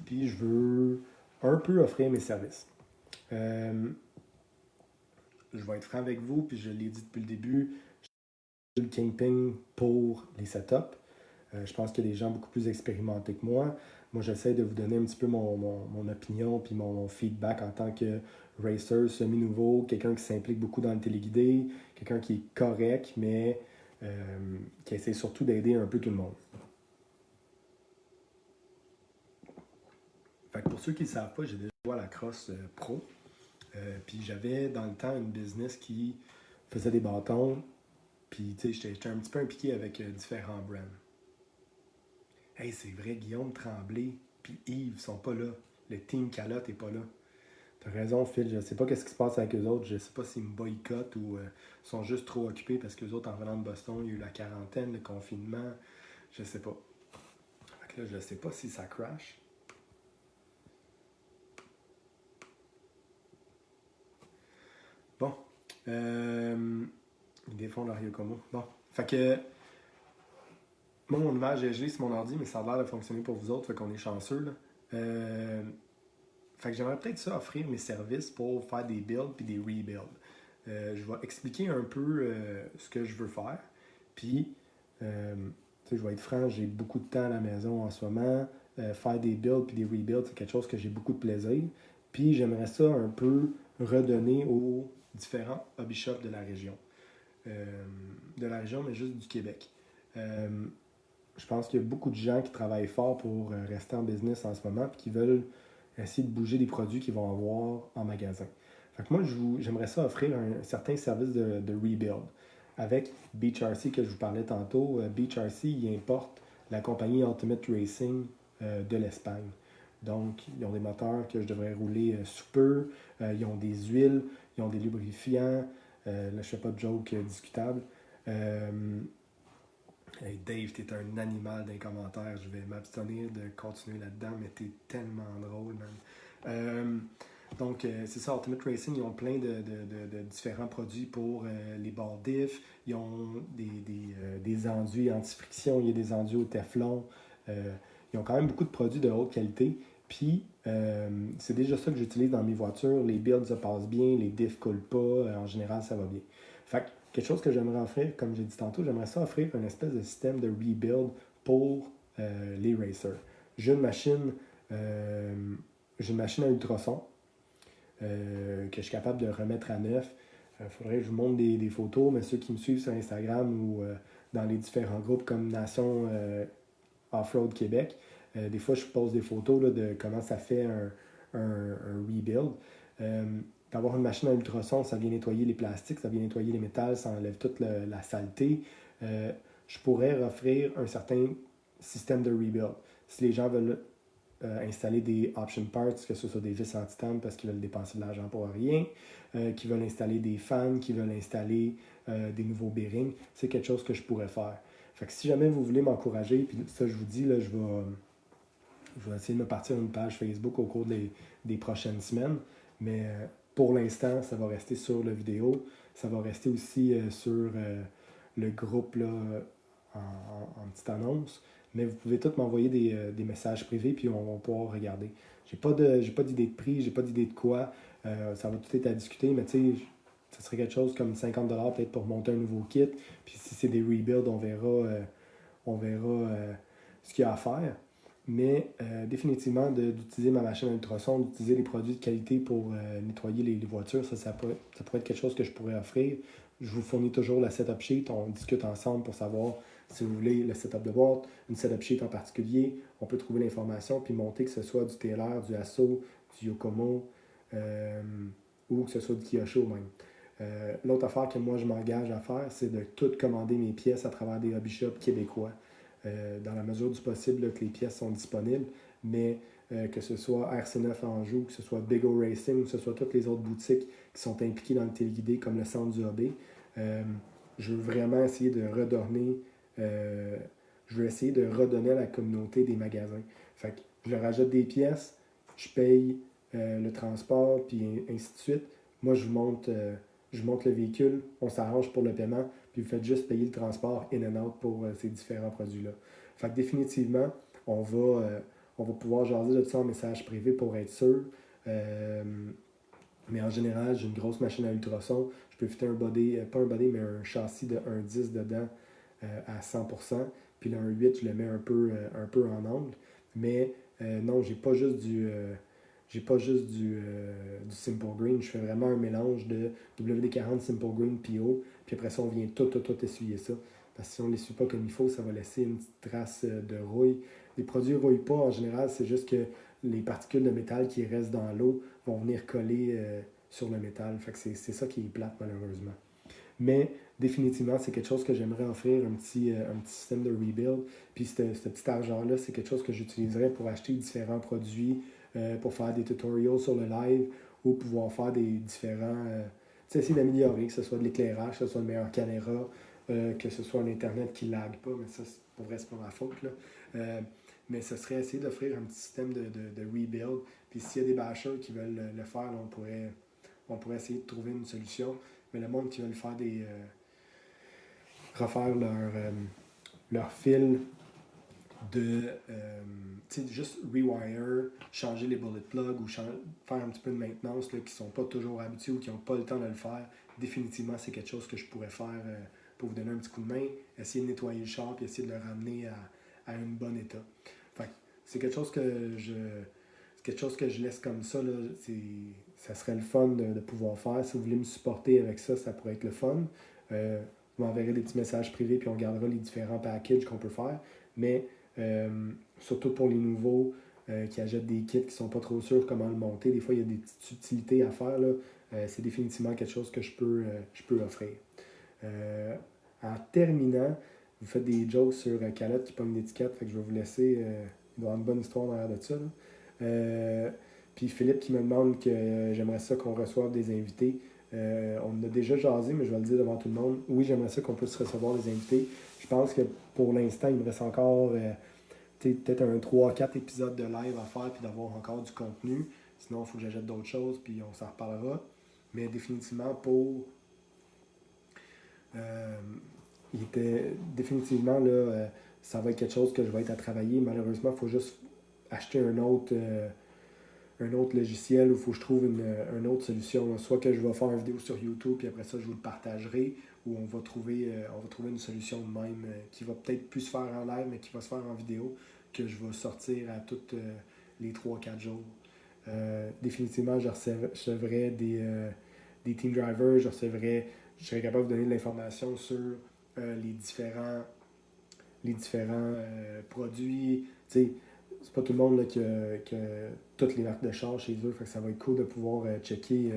[SPEAKER 1] Puis je veux un peu offrir mes services. Je vais être franc avec vous, puis je l'ai dit depuis le début, je suis le kingpin pour les setups. Je pense qu'il y a des gens beaucoup plus expérimentés que moi. Moi, j'essaie de vous donner un petit peu mon opinion puis mon feedback en tant que racer semi-nouveau, quelqu'un qui s'implique beaucoup dans le téléguidé, quelqu'un qui est correct, mais qui essaie surtout d'aider un peu tout le monde. Fait que pour ceux qui ne le savent pas, j'ai déjà joué à la crosse pro. Puis j'avais dans le temps une business qui faisait des bâtons. Puis tu sais, j'étais un petit peu impliqué avec différents brands. Hey, c'est vrai, Guillaume Tremblay puis Yves sont pas là. Le team Calotte est pas là. T'as raison, Phil. Je sais pas ce qui se passe avec eux autres. Je sais pas s'ils me boycottent ou sont juste trop occupés parce que les autres, en venant de Boston, il y a eu la quarantaine, le confinement. Je sais pas. Fait que là, je sais pas si ça crash. Bon. Ils défendent leur Yokomo. Bon. Fait que moi, mon image est gelée sur mon ordi, mais ça a l'air de fonctionner pour vous autres, fait qu'on est chanceux. Là. Fait que j'aimerais peut-être ça offrir mes services pour faire des builds puis des rebuilds. Je vais expliquer un peu ce que je veux faire. Puis, je vais être franc, j'ai beaucoup de temps à la maison en ce moment. Faire des builds puis des rebuilds, c'est quelque chose que j'ai beaucoup de plaisir. Puis, j'aimerais ça un peu redonner aux différents hobby shops de la région. Mais juste du Québec. Je pense qu'il y a beaucoup de gens qui travaillent fort pour rester en business en ce moment et qui veulent essayer de bouger des produits qu'ils vont avoir en magasin. Fait que moi, j'aimerais ça offrir un certain service de rebuild. Avec Beach RC que je vous parlais tantôt, Beach RC, il importe la compagnie Ultimate Racing de l'Espagne. Donc, ils ont des moteurs que je devrais rouler sous peu. Ils ont des huiles, ils ont des lubrifiants. Là, je ne fais pas de joke discutable. Hey Dave, t'es un animal d'un commentaire. Je vais m'abstenir de continuer là-dedans, mais t'es tellement drôle, man. Donc, c'est ça, Ultimate Racing, ils ont plein de différents produits pour les barres diff. Ils ont des enduits anti-friction, il y a des enduits au Teflon. Ils ont quand même beaucoup de produits de haute qualité. Puis, c'est déjà ça que j'utilise dans mes voitures. Les builds se passent bien, les diffs ne coulent pas. En général, ça va bien. Fait que, quelque chose que j'aimerais offrir, comme j'ai dit tantôt, j'aimerais ça offrir une espèce de système de rebuild pour les racers. J'ai une machine, à ultrasons que je suis capable de remettre à neuf. Il faudrait que je vous montre des photos, mais ceux qui me suivent sur Instagram ou dans les différents groupes comme Nation Off-Road Québec, des fois je pose des photos là, de comment ça fait un rebuild. D'avoir une machine à ultrasons, ça vient nettoyer les plastiques, ça vient nettoyer les métals, ça enlève toute la saleté. Je pourrais offrir un certain système de rebuild. Si les gens veulent installer des option parts, que ce soit des vis anti-tame parce qu'ils veulent dépenser de l'argent pour rien, qui veulent installer des fans, qui veulent installer des nouveaux bearings, c'est quelque chose que je pourrais faire. Fait que si jamais vous voulez m'encourager, puis ça je vous dis, là, je vais essayer de me partir une page Facebook au cours des prochaines semaines, mais pour l'instant, ça va rester sur la vidéo, ça va rester aussi sur le groupe là, en petite annonce. Mais vous pouvez tous m'envoyer des messages privés, puis on va pouvoir regarder. J'ai pas d'idée de prix, j'ai pas d'idée de quoi. Ça va tout être à discuter, mais tu sais, ça serait quelque chose comme 50$ peut-être pour monter un nouveau kit. Puis si c'est des rebuilds, on verra ce qu'il y a à faire. Mais définitivement, d'utiliser ma machine à ultrasons, d'utiliser des produits de qualité pour nettoyer les voitures, ça pourrait être quelque chose que je pourrais offrir. Je vous fournis toujours la setup sheet, on discute ensemble pour savoir si vous voulez le setup de boîte, une setup sheet en particulier. On peut trouver l'information puis monter que ce soit du Taylor, du Asso, du Yokomo ou que ce soit du Kyosho même. L'autre affaire que moi je m'engage à faire, c'est de tout commander mes pièces à travers des hobby shops québécois. Dans la mesure du possible là, que les pièces sont disponibles, mais que ce soit RC9 Anjou, que ce soit Big O Racing, que ce soit toutes les autres boutiques qui sont impliquées dans le téléguidé, comme le Centre du Hobby, je veux vraiment essayer de redonner à la communauté des magasins. Fait que je leur ajoute des pièces, je paye le transport, puis ainsi de suite. Moi, je vous monte le véhicule, on s'arrange pour le paiement, puis vous faites juste payer le transport in and out pour ces différents produits-là. Fait que définitivement, on va pouvoir jaser de ça en message privé pour être sûr. Mais en général, j'ai une grosse machine à ultrasons. Je peux fitter un body, pas un body, mais un châssis de 1.10 dedans à 100%. Puis le 1.8, je le mets un peu en angle. Mais non, j'ai pas juste du Simple Green. Je fais vraiment un mélange de WD-40 Simple Green PO. Puis après ça, on vient tout essuyer ça. Parce que si on ne l'essuie pas comme il faut, ça va laisser une petite trace de rouille. Les produits ne rouillent pas en général, c'est juste que les particules de métal qui restent dans l'eau vont venir coller sur le métal. Fait que c'est ça qui est plate malheureusement. Mais définitivement, c'est quelque chose que j'aimerais offrir, un petit système de rebuild. Puis ce petit argent-là, c'est quelque chose que j'utiliserais pour acheter différents produits, pour faire des tutorials sur le live ou pouvoir faire des différents... essayer d'améliorer, que ce soit de l'éclairage, que ce soit une meilleure caméra, que ce soit un Internet qui ne lag pas, mais ça, pour vrai, c'est pas ma faute. Là. Mais ce serait essayer d'offrir un petit système de rebuild. Puis s'il y a des bashers qui veulent le faire, là, on pourrait essayer de trouver une solution. Mais le monde qui veut faire refaire leur fil de juste rewire, changer les bullet plugs ou faire un petit peu de maintenance là, qui ne sont pas toujours habitués ou qui n'ont pas le temps de le faire, définitivement c'est quelque chose que je pourrais faire pour vous donner un petit coup de main, essayer de nettoyer le char et essayer de le ramener à un bon état. Fait, c'est quelque chose que je laisse comme ça. Là, ça serait le fun de pouvoir faire. Si vous voulez me supporter avec ça, ça pourrait être le fun. Vous m'enverrez des petits messages privés puis on gardera les différents packages qu'on peut faire. Mais surtout pour les nouveaux qui achètent des kits qui ne sont pas trop sûrs comment le monter, des fois il y a des petites subtilités à faire. Là. C'est définitivement quelque chose que je peux offrir. En terminant, vous faites des jokes sur Calotte qui pogne l'étiquette, fait que je vais vous laisser. Il doit y avoir une bonne histoire derrière de ça. Puis Philippe qui me demande que j'aimerais ça qu'on reçoive des invités. On a déjà jasé, mais je vais le dire devant tout le monde. Oui, j'aimerais ça qu'on puisse recevoir des invités. Je pense que pour l'instant, il me reste encore peut-être un 3-4 épisodes de live à faire puis d'avoir encore du contenu. Sinon, il faut que j'achète d'autres choses, puis on s'en reparlera. Mais définitivement, pour. Euh, il était définitivement là, ça va être quelque chose que je vais être à travailler. Malheureusement, il faut juste acheter un autre logiciel où il faut que je trouve une autre solution. Là. Soit que je vais faire une vidéo sur YouTube, puis après ça, je vous le partagerai, ou on va trouver une solution de même qui va peut-être plus se faire en live, mais qui va se faire en vidéo, que je vais sortir à toutes les 3 4 jours. Définitivement, je recevrai des team drivers, je serais capable de donner de l'information sur les différents produits. Tu sais, c'est pas tout le monde là, qui a toutes les marques de char chez eux, fait que ça va être cool de pouvoir checker.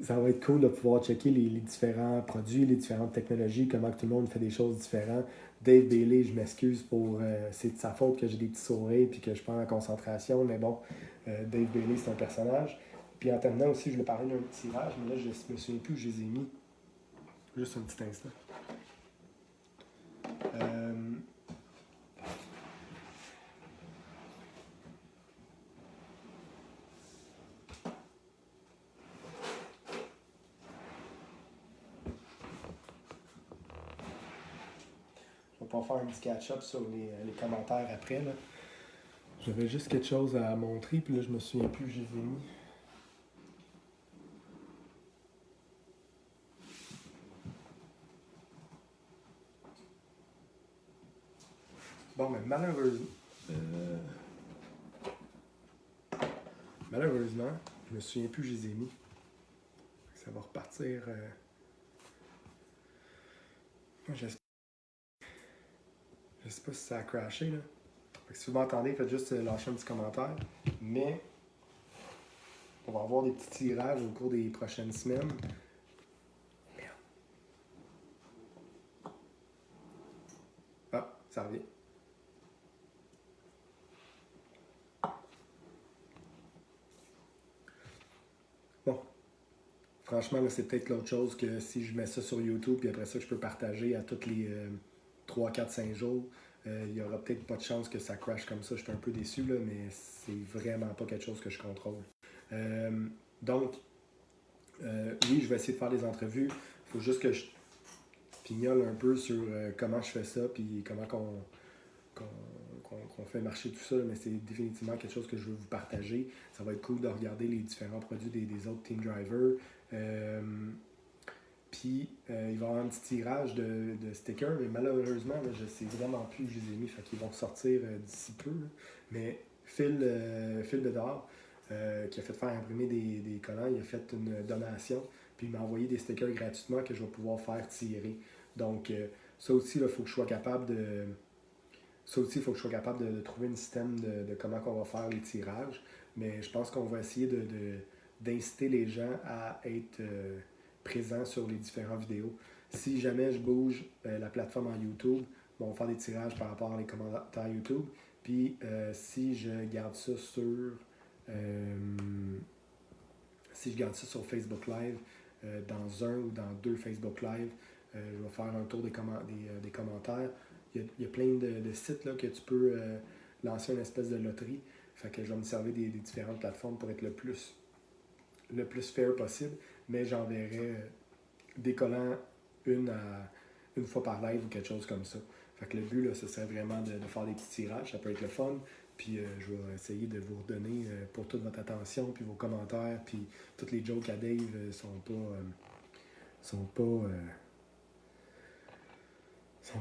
[SPEAKER 1] Ça va être cool de pouvoir checker les différents produits, les différentes technologies, comment que tout le monde fait des choses différentes. Dave Bailey, je m'excuse pour. C'est de sa faute que j'ai des petits sourires et que je prends en concentration, mais bon, Dave Bailey, c'est un personnage. Puis en terminant aussi, je voulais parler d'un tirage, mais là, je me souviens plus où je les ai mis. Juste un petit instant. Euh, je vais pas faire un petit catch-up sur les commentaires après. Là. J'avais juste quelque chose à montrer, puis là, je me souviens plus où je les ai mis. Bon, mais malheureusement, je me souviens plus où je les ai mis. Ça va repartir. Je sais pas si ça a crashé. Là. Fait que si vous m'entendez, faites juste lâcher un petit commentaire. Mais on va avoir des petits tirages au cours des prochaines semaines. Merde. Ah, ça revient. Bon, franchement, là, c'est peut-être l'autre chose que si je mets ça sur YouTube, puis après ça, je peux partager à tous les 3, 4, 5 jours. Il n'y aura peut-être pas de chance que ça crash comme ça. Je suis un peu déçu, là, mais c'est vraiment pas quelque chose que je contrôle. Donc, oui, je vais essayer de faire des entrevues. Il faut juste que je pignole un peu sur comment je fais ça, puis comment qu'on fait marcher tout ça, mais c'est définitivement quelque chose que je veux vous partager. Ça va être cool de regarder les différents produits des autres team drivers. Puis, il va y avoir un petit tirage de stickers, mais malheureusement, là, je sais vraiment plus où je les ai mis, fait qu'ils vont sortir d'ici peu. Là. Mais Phil Bedard, qui a fait faire imprimer des collants, il a fait une donation, puis il m'a envoyé des stickers gratuitement que je vais pouvoir faire tirer. Donc, ça aussi, il faut que je sois capable de. Ça aussi, il faut que je sois capable de trouver un système de comment on va faire les tirages. Mais je pense qu'on va essayer d'inciter les gens à être présents sur les différentes vidéos. Si jamais je bouge la plateforme en YouTube, bon, on va faire des tirages par rapport à les commentaires YouTube. Puis si je garde ça si je garde ça sur Facebook Live, dans un ou dans 2 Facebook Live, je vais faire un tour des commentaires. Il y a plein de sites là, que tu peux lancer une espèce de loterie. Fait que je vais me servir des différentes plateformes pour être le plus fair possible. Mais j'enverrai des collants une fois par live ou quelque chose comme ça. Fait que le but, là, ce serait vraiment de faire des petits tirages. Ça peut être le fun. Puis je vais essayer de vous redonner pour toute votre attention, puis vos commentaires, puis toutes les jokes à Dave sont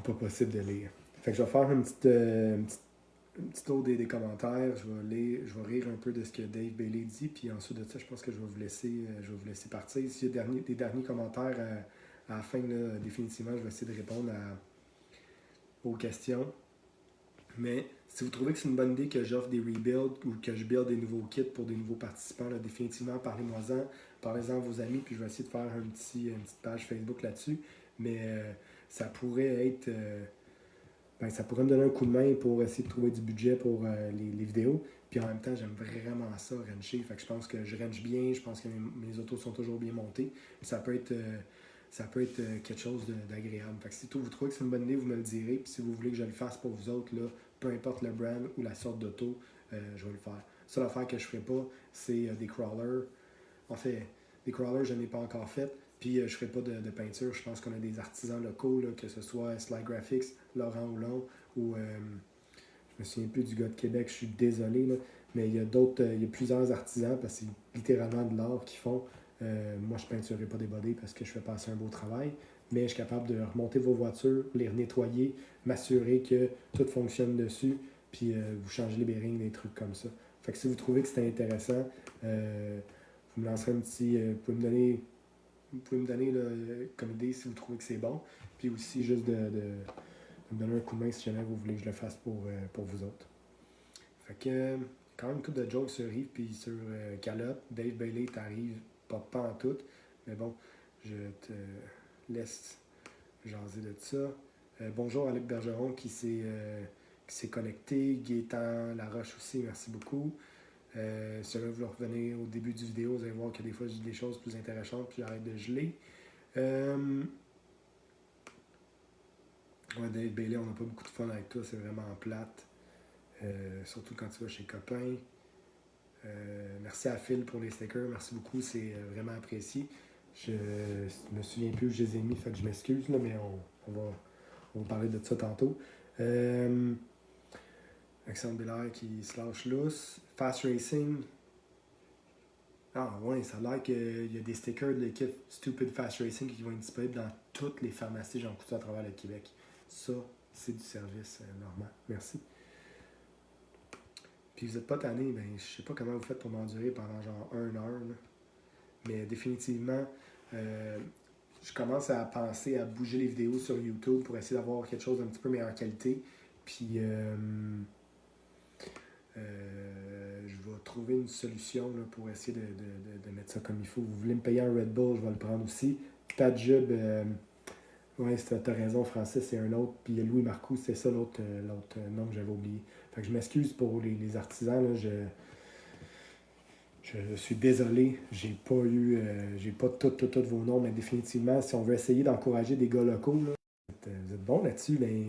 [SPEAKER 1] pas possibles de lire. Fait que je vais faire un petit tour des commentaires. Je vais rire un peu de ce que Dave Bailey dit, puis ensuite de ça, je pense que je vais vous laisser partir. S'il y a des derniers commentaires à la fin, là, définitivement, je vais essayer de répondre aux questions. Mais si vous trouvez que c'est une bonne idée que j'offre des rebuilds ou que je build des nouveaux kits pour des nouveaux participants, là, définitivement, parlez-moi-en. Parlez-en à vos amis, puis je vais essayer de faire une petite page Facebook là-dessus. Mais ça pourrait être... ça pourrait me donner un coup de main pour essayer de trouver du budget pour les vidéos. Puis en même temps, j'aime vraiment ça, rancher. Fait que je pense que je range bien, je pense que mes autos sont toujours bien montées. Ça peut être quelque chose d'agréable. Fait que si vous trouvez que c'est une bonne idée, vous me le direz. Puis si vous voulez que je le fasse pour vous autres, là, peu importe le brand ou la sorte d'auto, je vais le faire. Seule affaire que je ne ferai pas, c'est des crawlers. En fait, des crawlers, je n'en ai pas encore fait. Puis je ne ferai pas de peinture. Je pense qu'on a des artisans locaux, là, que ce soit Sly Graphics, Laurent Houlon ou je me souviens plus du gars de Québec, je suis désolé, là, mais il y a d'autres, il y a plusieurs artisans parce que c'est littéralement de l'art qu'ils font. Moi, je ne peinturerai pas des bodies parce que je fais passer un beau travail, mais je suis capable de remonter vos voitures, les nettoyer, m'assurer que tout fonctionne dessus, puis vous changez les bearings, des trucs comme ça. Fait que si vous trouvez que c'est intéressant, vous me lancerez un petit. Vous pouvez me donner là, comme idée si vous trouvez que c'est bon. Puis aussi juste de me donner un coup de main si jamais vous voulez que je le fasse pour vous autres. Fait que quand même une couple de jokes sur Rive puis sur Calotte. Dave Bailey t'arrive pas en tout. Mais bon, je te laisse jaser de ça. Bonjour à Luc Bergeron qui s'est connecté. Gaétan Laroche aussi, merci beaucoup. Si jamais vous voulez revenir au début du vidéo, vous allez voir que des fois je dis des choses plus intéressantes puis j'arrête de geler. Ouais, Dave Bailey, on n'a pas beaucoup de fun avec toi, c'est vraiment plate. Surtout quand tu vas chez Copain. Merci à Phil pour les stickers, merci beaucoup, c'est vraiment apprécié. Je me souviens plus où je les ai mis, fait que je m'excuse, là, mais on va parler de ça tantôt. Alexandre Belair qui se lâche lousse. Fast Racing. Ah ouais, ça a l'air qu'il y a des stickers de l'équipe Stupid Fast Racing qui vont être disponibles dans toutes les pharmacies Jean Coutu à travers le Québec. Ça, c'est du service normal. Merci. Puis vous n'êtes pas tanné, ben je sais pas comment vous faites pour m'endurer pendant genre 1 heure. Là. Mais définitivement, je commence à penser à bouger les vidéos sur YouTube pour essayer d'avoir quelque chose d'un petit peu meilleure qualité. Puis je vais trouver une solution là, pour essayer de mettre ça comme il faut. Vous voulez me payer un Red Bull, je vais le prendre aussi. Tajub, ouais, t'as raison, Francis, c'est un autre. Puis Louis Marcoux, c'est ça l'autre nom que j'avais oublié. Fait que je m'excuse pour les artisans. Là, je suis désolé, j'ai pas tous vos noms, mais définitivement, si on veut essayer d'encourager des gars locaux, là, vous êtes bons là-dessus, mais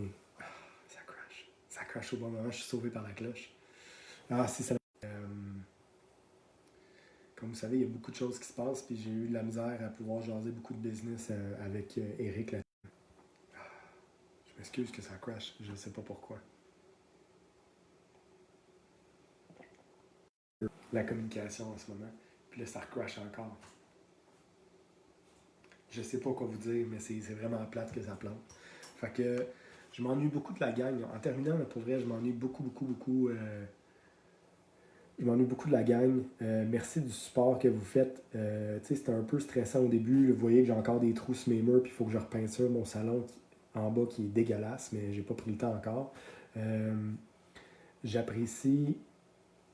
[SPEAKER 1] ça crash. Ça crash au bon moment, je suis sauvé par la cloche. Ah, si ça. Comme vous savez, il y a beaucoup de choses qui se passent, puis j'ai eu de la misère à pouvoir jaser beaucoup de business avec Eric. Là. Je m'excuse que ça crash, je ne sais pas pourquoi. La communication en ce moment, puis là, ça crash encore. Je sais pas quoi vous dire, mais c'est vraiment plate que ça plante. Fait que je m'ennuie beaucoup de la gang. En terminant, là, pour vrai, je m'ennuie beaucoup. Je m'ennuie beaucoup de la gang. Merci du support que vous faites. C'était un peu stressant au début. Vous voyez que j'ai encore des trous sur mes murs, puis il faut que je repeinture mon salon en bas qui est dégueulasse, mais j'ai pas pris le temps encore. J'apprécie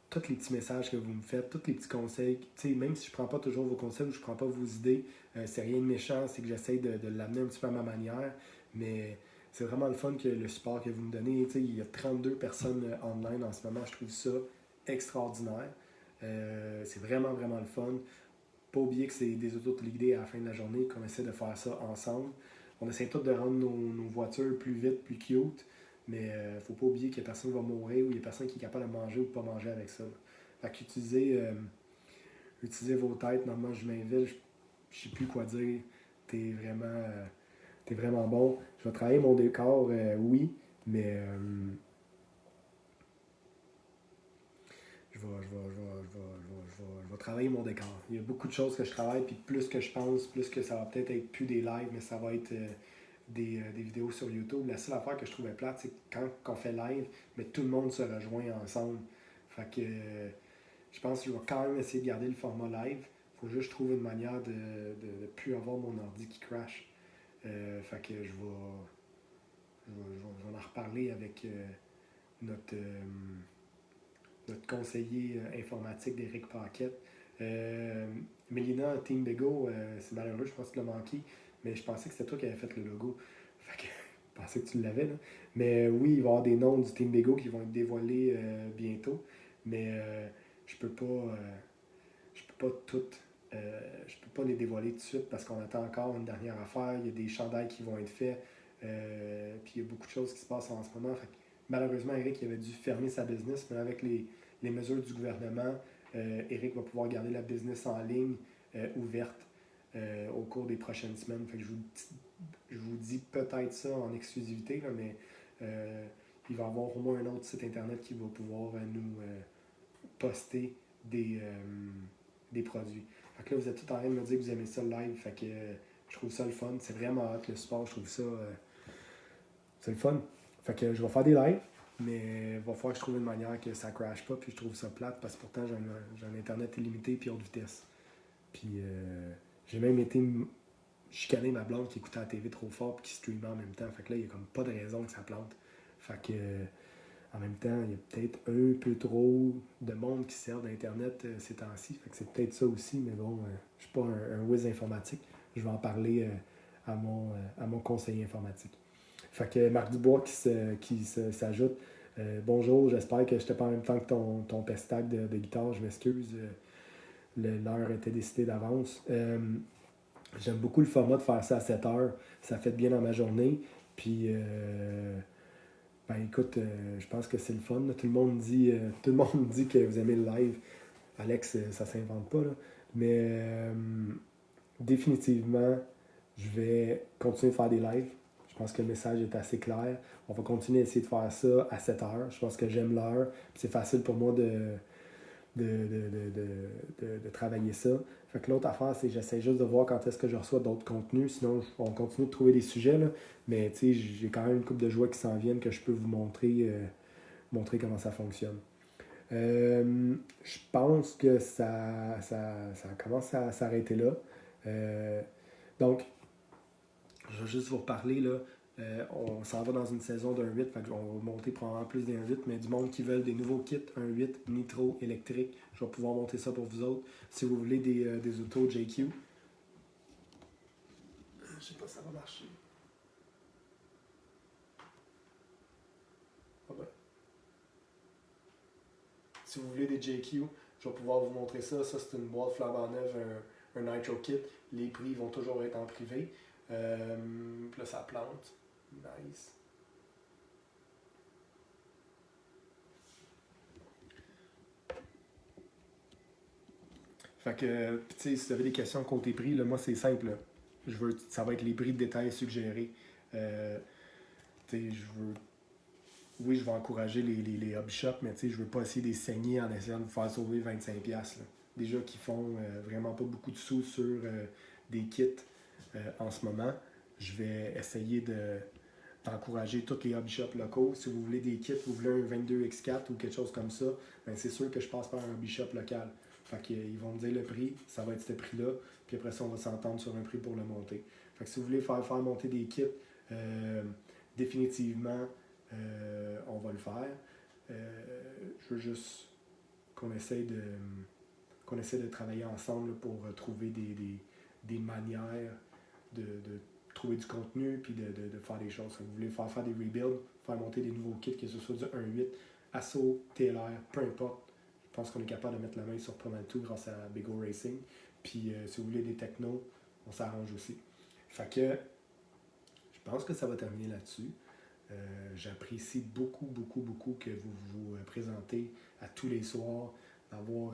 [SPEAKER 1] tous les petits messages que vous me faites, tous les petits conseils. Même si je ne prends pas toujours vos conseils ou je ne prends pas vos idées, c'est rien de méchant, c'est que j'essaie de l'amener un petit peu à ma manière. Mais c'est vraiment le fun que le support que vous me donnez. Il y a 32 personnes online en ce moment, je trouve ça extraordinaire. C'est vraiment le fun. Pas oublier que c'est des auto-téléguidés à la fin de la journée, qu'on essaie de faire ça ensemble. On essaie tous de rendre nos voitures plus vite, plus cute. Mais faut pas oublier qu'il n'y a personne qui va mourir ou il y a personne qui est capable de manger ou de pas manger avec ça. Fait qu'utilisez vos têtes. Normalement, je m'invite, je sais plus quoi dire. T'es vraiment bon. Je vais travailler mon décor, oui, mais je vais travailler mon décor. Il y a beaucoup de choses que je travaille, puis plus que je pense, plus que ça va peut-être être plus des lives, mais ça va être des vidéos sur YouTube. La seule affaire que je trouvais plate, c'est quand on fait live, mais tout le monde se rejoint ensemble. Fait que je pense que je vais quand même essayer de garder le format live. Faut juste trouver une manière de ne plus avoir mon ordi qui crash. Fait que je vais en reparler avec notre conseiller informatique d'Éric Paquette. Mélina Team Bego, c'est malheureux, je pense que tu l'as manqué, mais je pensais que c'était toi qui avais fait le logo. Fait que je pensais que tu l'avais. Là. Mais oui, il va y avoir des noms du Team Bego qui vont être dévoilés bientôt. Mais je peux pas toutes. Je peux pas les dévoiler tout de suite parce qu'on attend encore une dernière affaire. Il y a des chandails qui vont être faits. Puis il y a beaucoup de choses qui se passent en ce moment. Fait que, malheureusement, Eric il avait dû fermer sa business, mais avec il les mesures du gouvernement, Eric va pouvoir garder la business en ligne ouverte au cours des prochaines semaines. Fait que je vous dis peut-être ça en exclusivité, là, mais il va y avoir au moins un autre site internet qui va pouvoir nous poster des produits. Fait que là, vous êtes tout en train de me dire que vous aimez ça live. Fait que je trouve ça le fun. C'est vraiment hot le sport. Je trouve ça. C'est le fun. Fait que je vais faire des lives, mais il va falloir que je trouve une manière que ça crash pas. Puis je trouve ça plate parce que pourtant j'ai un internet illimité puis haute vitesse. Puis j'ai même été chicaner ma blonde qui écoutait la TV trop fort puis qui streamait en même temps. Fait que là, il n'y a comme pas de raison que ça plante. Fait que en même temps, il y a peut-être un peu trop de monde qui sert d'Internet ces temps-ci. Fait que c'est peut-être ça aussi, mais bon, je suis pas un whiz informatique. Je vais en parler à mon conseiller informatique. Fait que Marc Dubois qui s'ajoute. Bonjour, j'espère que je n'étais pas en même temps que ton pestac de guitare. Je m'excuse. L'heure était décidée d'avance. J'aime beaucoup le format de faire ça à 7 heures. Ça fait bien dans ma journée. Puis, ben écoute, je pense que c'est le fun. Tout le monde dit que vous aimez le live. Alex, ça s'invente pas, là. Mais définitivement, je vais continuer de faire des lives. Je pense que le message est assez clair. On va continuer à essayer de faire ça à 7 heures. Je pense que j'aime l'heure. C'est facile pour moi de travailler ça. Fait que l'autre affaire, c'est que j'essaie juste de voir quand est-ce que je reçois d'autres contenus. Sinon, on continue de trouver des sujets. Là. Mais tu sais, j'ai quand même une couple de jouets qui s'en viennent que je peux vous montrer comment ça fonctionne. Je pense que ça commence à s'arrêter là. Donc, je vais juste vous reparler là. On s'en va dans une saison d'un 8, fait qu'on va monter probablement plus d'un 8, mais du monde qui veulent des nouveaux kits, un 8 nitro électrique, je vais pouvoir monter ça pour vous autres. Si vous voulez des autos JQ, je sais pas si ça va marcher. Ah ben. Si vous voulez des JQ, je vais pouvoir vous montrer ça. Ça, c'est une boîte flambant neuve, un Nitro Kit. Les prix vont toujours être en privé. Puis là, ça plante. Nice. Fait que, tu sais, si vous avez des questions côté prix, là, moi, c'est simple. Là. Ça va être les prix de détail suggérés. Tu sais, oui, je vais encourager les hobby shops, mais tu sais, je veux pas essayer de les saigner en essayant de vous faire sauver 25$. Là. Déjà qu'ils font vraiment pas beaucoup de sous sur des kits en ce moment. Je vais essayer d'encourager tous les hobby shops locaux. Si vous voulez des kits, vous voulez un 22X4 ou quelque chose comme ça, ben c'est sûr que je passe par un hobby shop local. Fait qu'ils vont me dire le prix, ça va être ce prix-là, puis après ça, on va s'entendre sur un prix pour le monter. Fait que si vous voulez faire monter des kits, définitivement, on va le faire. Je veux juste qu'on essaie de travailler ensemble pour trouver des manières de trouver du contenu puis de faire des choses. Si vous voulez faire des rebuilds, faire monter des nouveaux kits, que ce soit du 1.8, Asso, TLR, peu importe, je pense qu'on est capable de mettre la main sur pas mal tout grâce à Big O Racing. Puis si vous voulez des technos, on s'arrange aussi. Fait que je pense que ça va terminer là-dessus. J'apprécie beaucoup, beaucoup, beaucoup que vous vous présentez à tous les soirs. D'avoir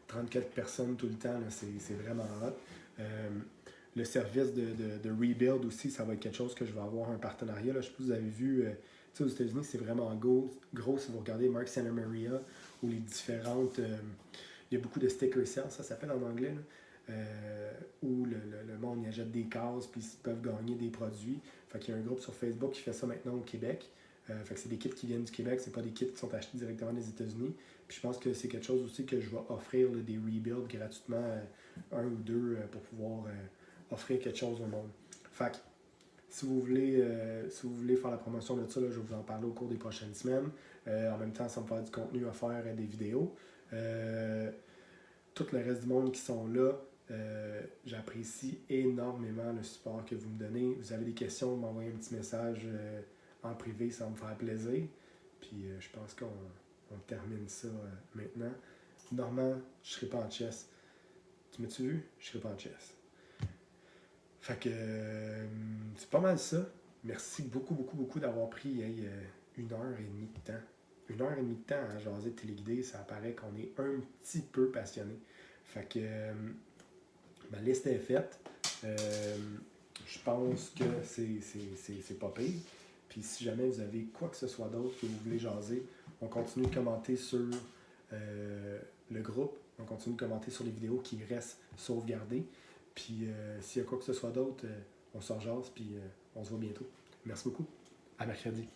[SPEAKER 1] 34 personnes tout le temps, là, c'est vraiment hot. Le service de rebuild aussi, ça va être quelque chose que je vais avoir un partenariat. Là. Je sais pas si vous avez vu, aux États-Unis, c'est vraiment gros si vous regardez Mark Santa Maria ou les différentes. Il y a beaucoup de sticker sales, ça s'appelle en anglais, là, où le monde y achète des cases puis ils peuvent gagner des produits. Fait qu'il y a un groupe sur Facebook qui fait ça maintenant au Québec. Fait que c'est des kits qui viennent du Québec, c'est pas des kits qui sont achetés directement des États-Unis. Puis je pense que c'est quelque chose aussi que je vais offrir, là, des rebuilds gratuitement, un ou deux, pour pouvoir offrir quelque chose au monde. Fait que si vous voulez faire la promotion de ça, là, je vais vous en parler au cours des prochaines semaines. En même temps, ça me faire du contenu à faire des vidéos. Tout le reste du monde qui sont là, j'apprécie énormément le support que vous me donnez. Vous avez des questions, vous m'envoyez un petit message en privé, ça va me faire plaisir. Puis je pense qu'on termine ça maintenant. Normand, je ne serai pas en chess. Tu m'as-tu vu? Je ne serai pas en chess. Fait que c'est pas mal ça. Merci beaucoup, beaucoup, beaucoup d'avoir pris 1h30 de temps. 1 heure et demie de temps à jaser de téléguidé, ça apparaît qu'on est un petit peu passionné. Fait que ma liste est faite. Je pense que c'est pas pire. Puis si jamais vous avez quoi que ce soit d'autre que vous voulez jaser, on continue de commenter sur le groupe. On continue de commenter sur les vidéos qui restent sauvegardées. Puis s'il y a quoi que ce soit d'autre, on s'en jase. Puis on se voit bientôt. Merci beaucoup. À mercredi.